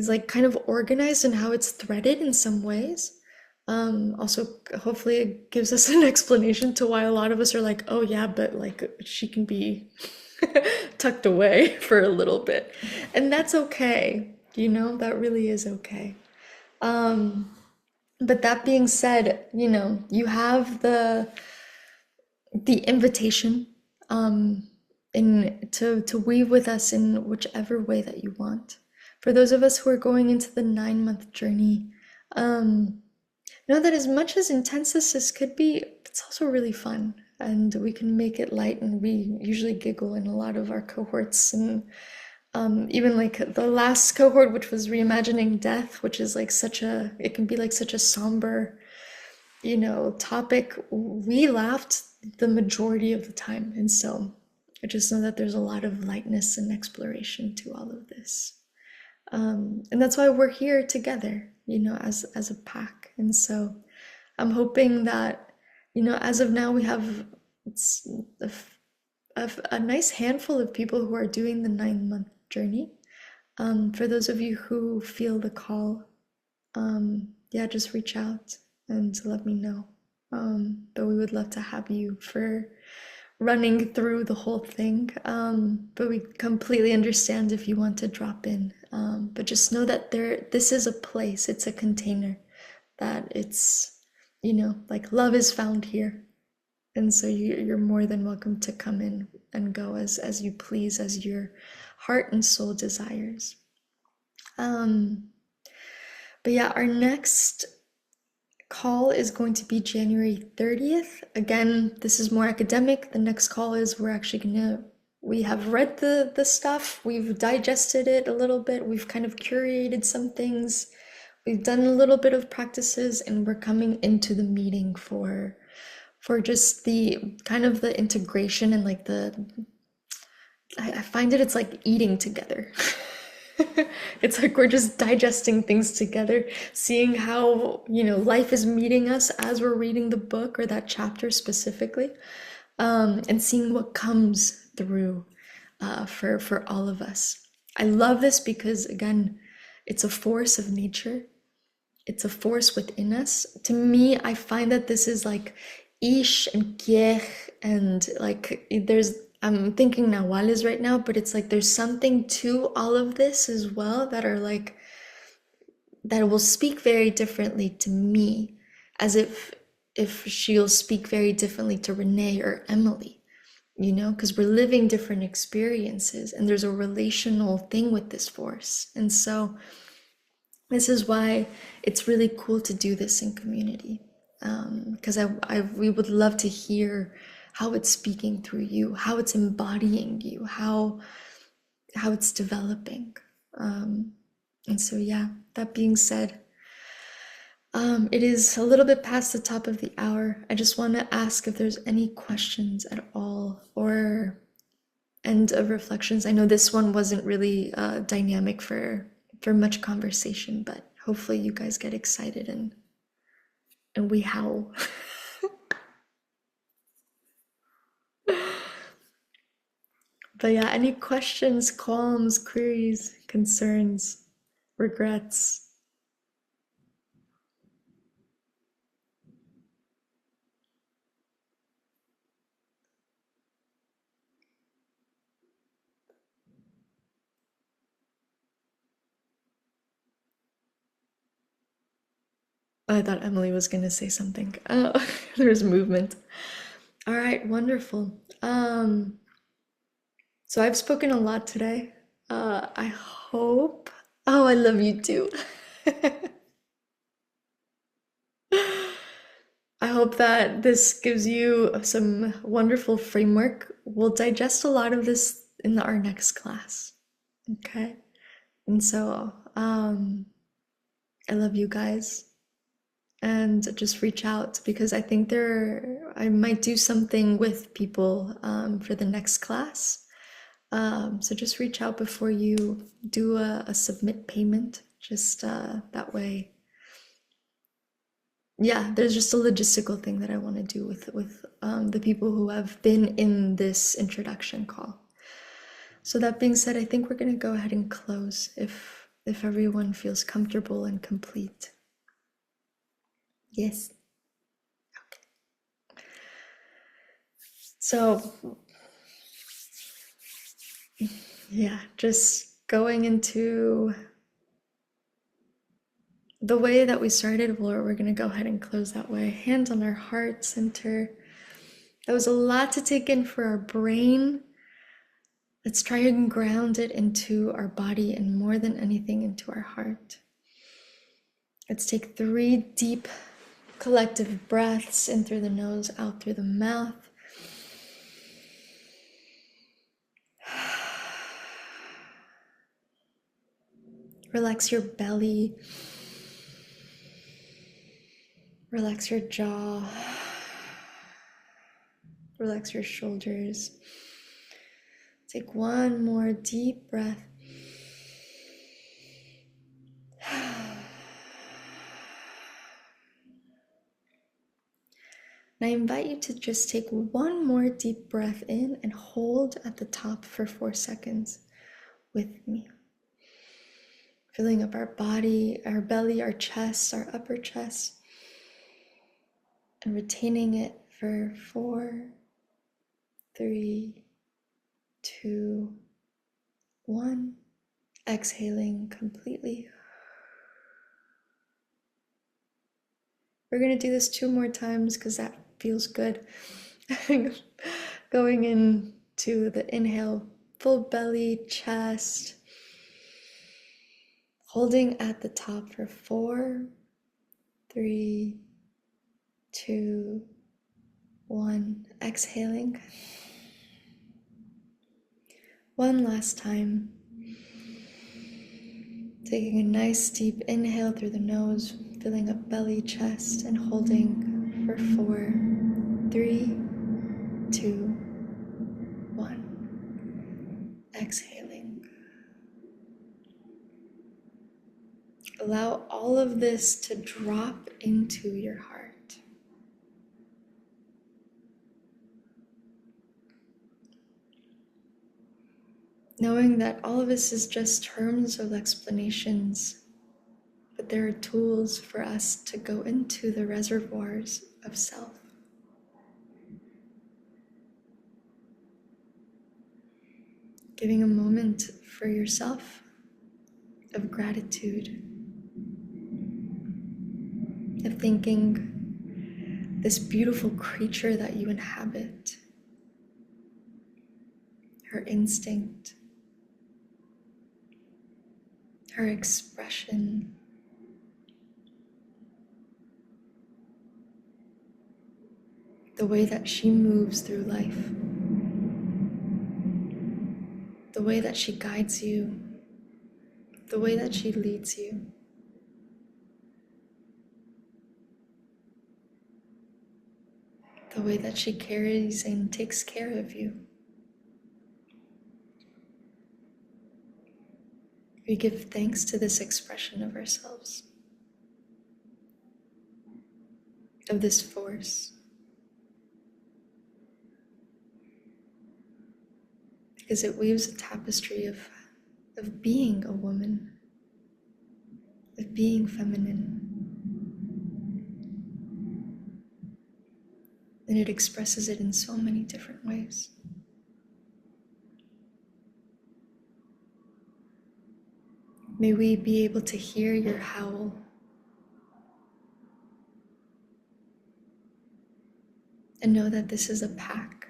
like kind of organized and how it's threaded in some ways. Also, hopefully it gives us an explanation to why a lot of us are like, oh yeah, but like she can be tucked away for a little bit. And that's okay. That really is okay. But that being said, you know, you have the invitation in to weave with us in whichever way that you want. For those of us who are going into the 9-month journey, know that as much as intense as this could be, it's also really fun, and we can make it light, and we usually giggle in a lot of our cohorts. And even like the last cohort, which was reimagining death, which is like it can be like such a somber, you know, topic. We laughed the majority of the time, and so I just know that there's a lot of lightness and exploration to all of this. And that's why we're here together, you know, as a pack. And so I'm hoping that, you know, as of now, we have a nice handful of people who are doing the 9-month journey. For those of you who feel the call, yeah, just reach out and let me know. But we would love to have you for running through the whole thing. But we completely understand if you want to drop in. But just know that this is a place, it's a container, that it's, you know, like love is found here. And so you're more than welcome to come in and go as you please, as your heart and soul desires. But yeah, our next call is going to be January 30th. Again, this is more academic. The next call is we have read the stuff, we've digested it a little bit, we've kind of curated some things, we've done a little bit of practices, and we're coming into the meeting for just the kind of the integration and like I find it's like eating together. It's like we're just digesting things together, seeing how, you know, life is meeting us as we're reading the book or that chapter specifically, and seeing what comes through for all of us. I love this because, again, it's a force of nature. It's a force within us. To me, I find that this is like Ish and Kiech, and like I'm thinking Nahuales right now, but it's like there's something to all of this as well that are like, that will speak very differently to me, as if she'll speak very differently to Renee or Emily, you know, because we're living different experiences and there's a relational thing with this force. And so this is why it's really cool to do this in community, because we would love to hear how it's speaking through you, how it's embodying you, how it's developing. And so, yeah, that being said, it is a little bit past the top of the hour. I just want to ask if there's any questions at all or end of reflections. I know this one wasn't really dynamic for much conversation, but hopefully you guys get excited and we howl. But yeah, any questions, qualms, queries, concerns, regrets? I thought Emily was going to say something. There's movement. All right, wonderful. So I've spoken a lot today. I hope. Oh, I love you too. I hope that this gives you some wonderful framework. We'll digest a lot of this in our next class. Okay? And so, I love you guys. And just reach out, because I think I might do something with people for the next class. So just reach out before you do a submit payment, just that way. Yeah, there's just a logistical thing that I want to do with the people who have been in this introduction call. So that being said, I think we're going to go ahead and close if everyone feels comfortable and complete. Yes. Okay. So, yeah, just going into the way that we started, we're going to go ahead and close that way. Hands on our heart center. That was a lot to take in for our brain. Let's try and ground it into our body and more than anything into our heart. Let's take 3 deep collective breaths in through the nose, out through the mouth. Relax your belly. Relax your jaw. Relax your shoulders. Take 1 more deep breath. And I invite you to just take 1 more deep breath in and hold at the top for 4 seconds with me. Filling up our body, our belly, our chest, our upper chest, and retaining it for 4, 3, 2, 1. Exhaling completely. We're going to do this 2 more times because that feels good. Going into the inhale, full belly, chest. Holding at the top for 4, 3, 2, 1. Exhaling. One last time. Taking a nice deep inhale through the nose, filling up belly, chest, and holding for 4, 3, 2, 1. Exhaling. Allow all of this to drop into your heart. Knowing that all of this is just terms of explanations, but there are tools for us to go into the reservoirs of self. Giving a moment for yourself of gratitude, of thanking this beautiful creature that you inhabit, her instinct, her expression, the way that she moves through life, the way that she guides you, the way that she leads you. The way that she carries and takes care of you. We give thanks to this expression of ourselves, of this force, because it weaves a tapestry of being a woman, of being feminine. And it expresses it in so many different ways. May we be able to hear your howl, and know that this is a pack.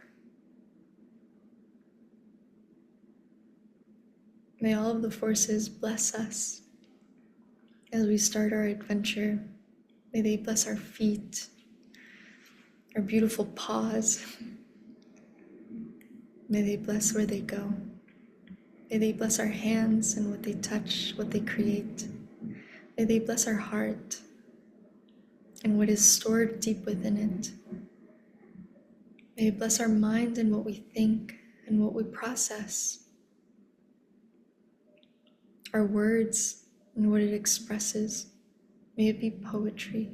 May all of the forces bless us as we start our adventure. May they bless our feet, our beautiful paws. May they bless where they go. May they bless our hands and what they touch, what they create. May they bless our heart and what is stored deep within it. May it bless our mind and what we think and what we process. Our words and what it expresses. May it be poetry.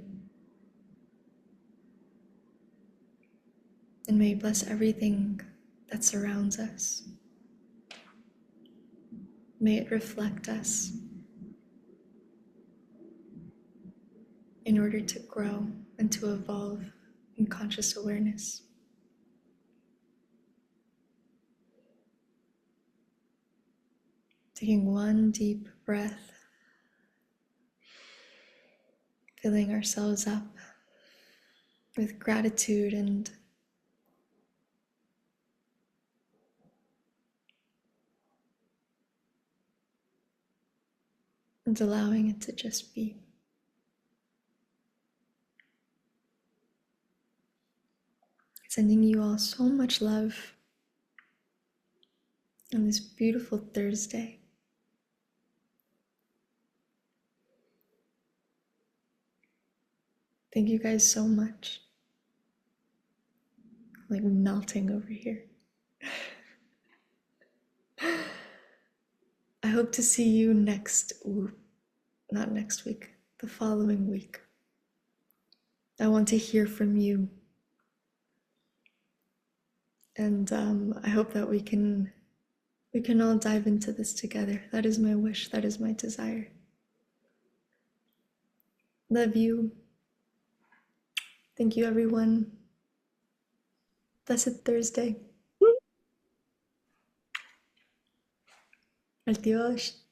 And may it bless everything that surrounds us. May it reflect us in order to grow and to evolve in conscious awareness. Taking one deep breath. filling ourselves up with gratitude and allowing it to just be. Sending you all so much love on this beautiful Thursday. Thank you guys so much. I'm like melting over here. I hope to see you not next week, the following week. I want to hear from you. And I hope that we can all dive into this together. That is my wish. That is my desire. Love you. Thank you, everyone. Blessed Thursday. Adiós.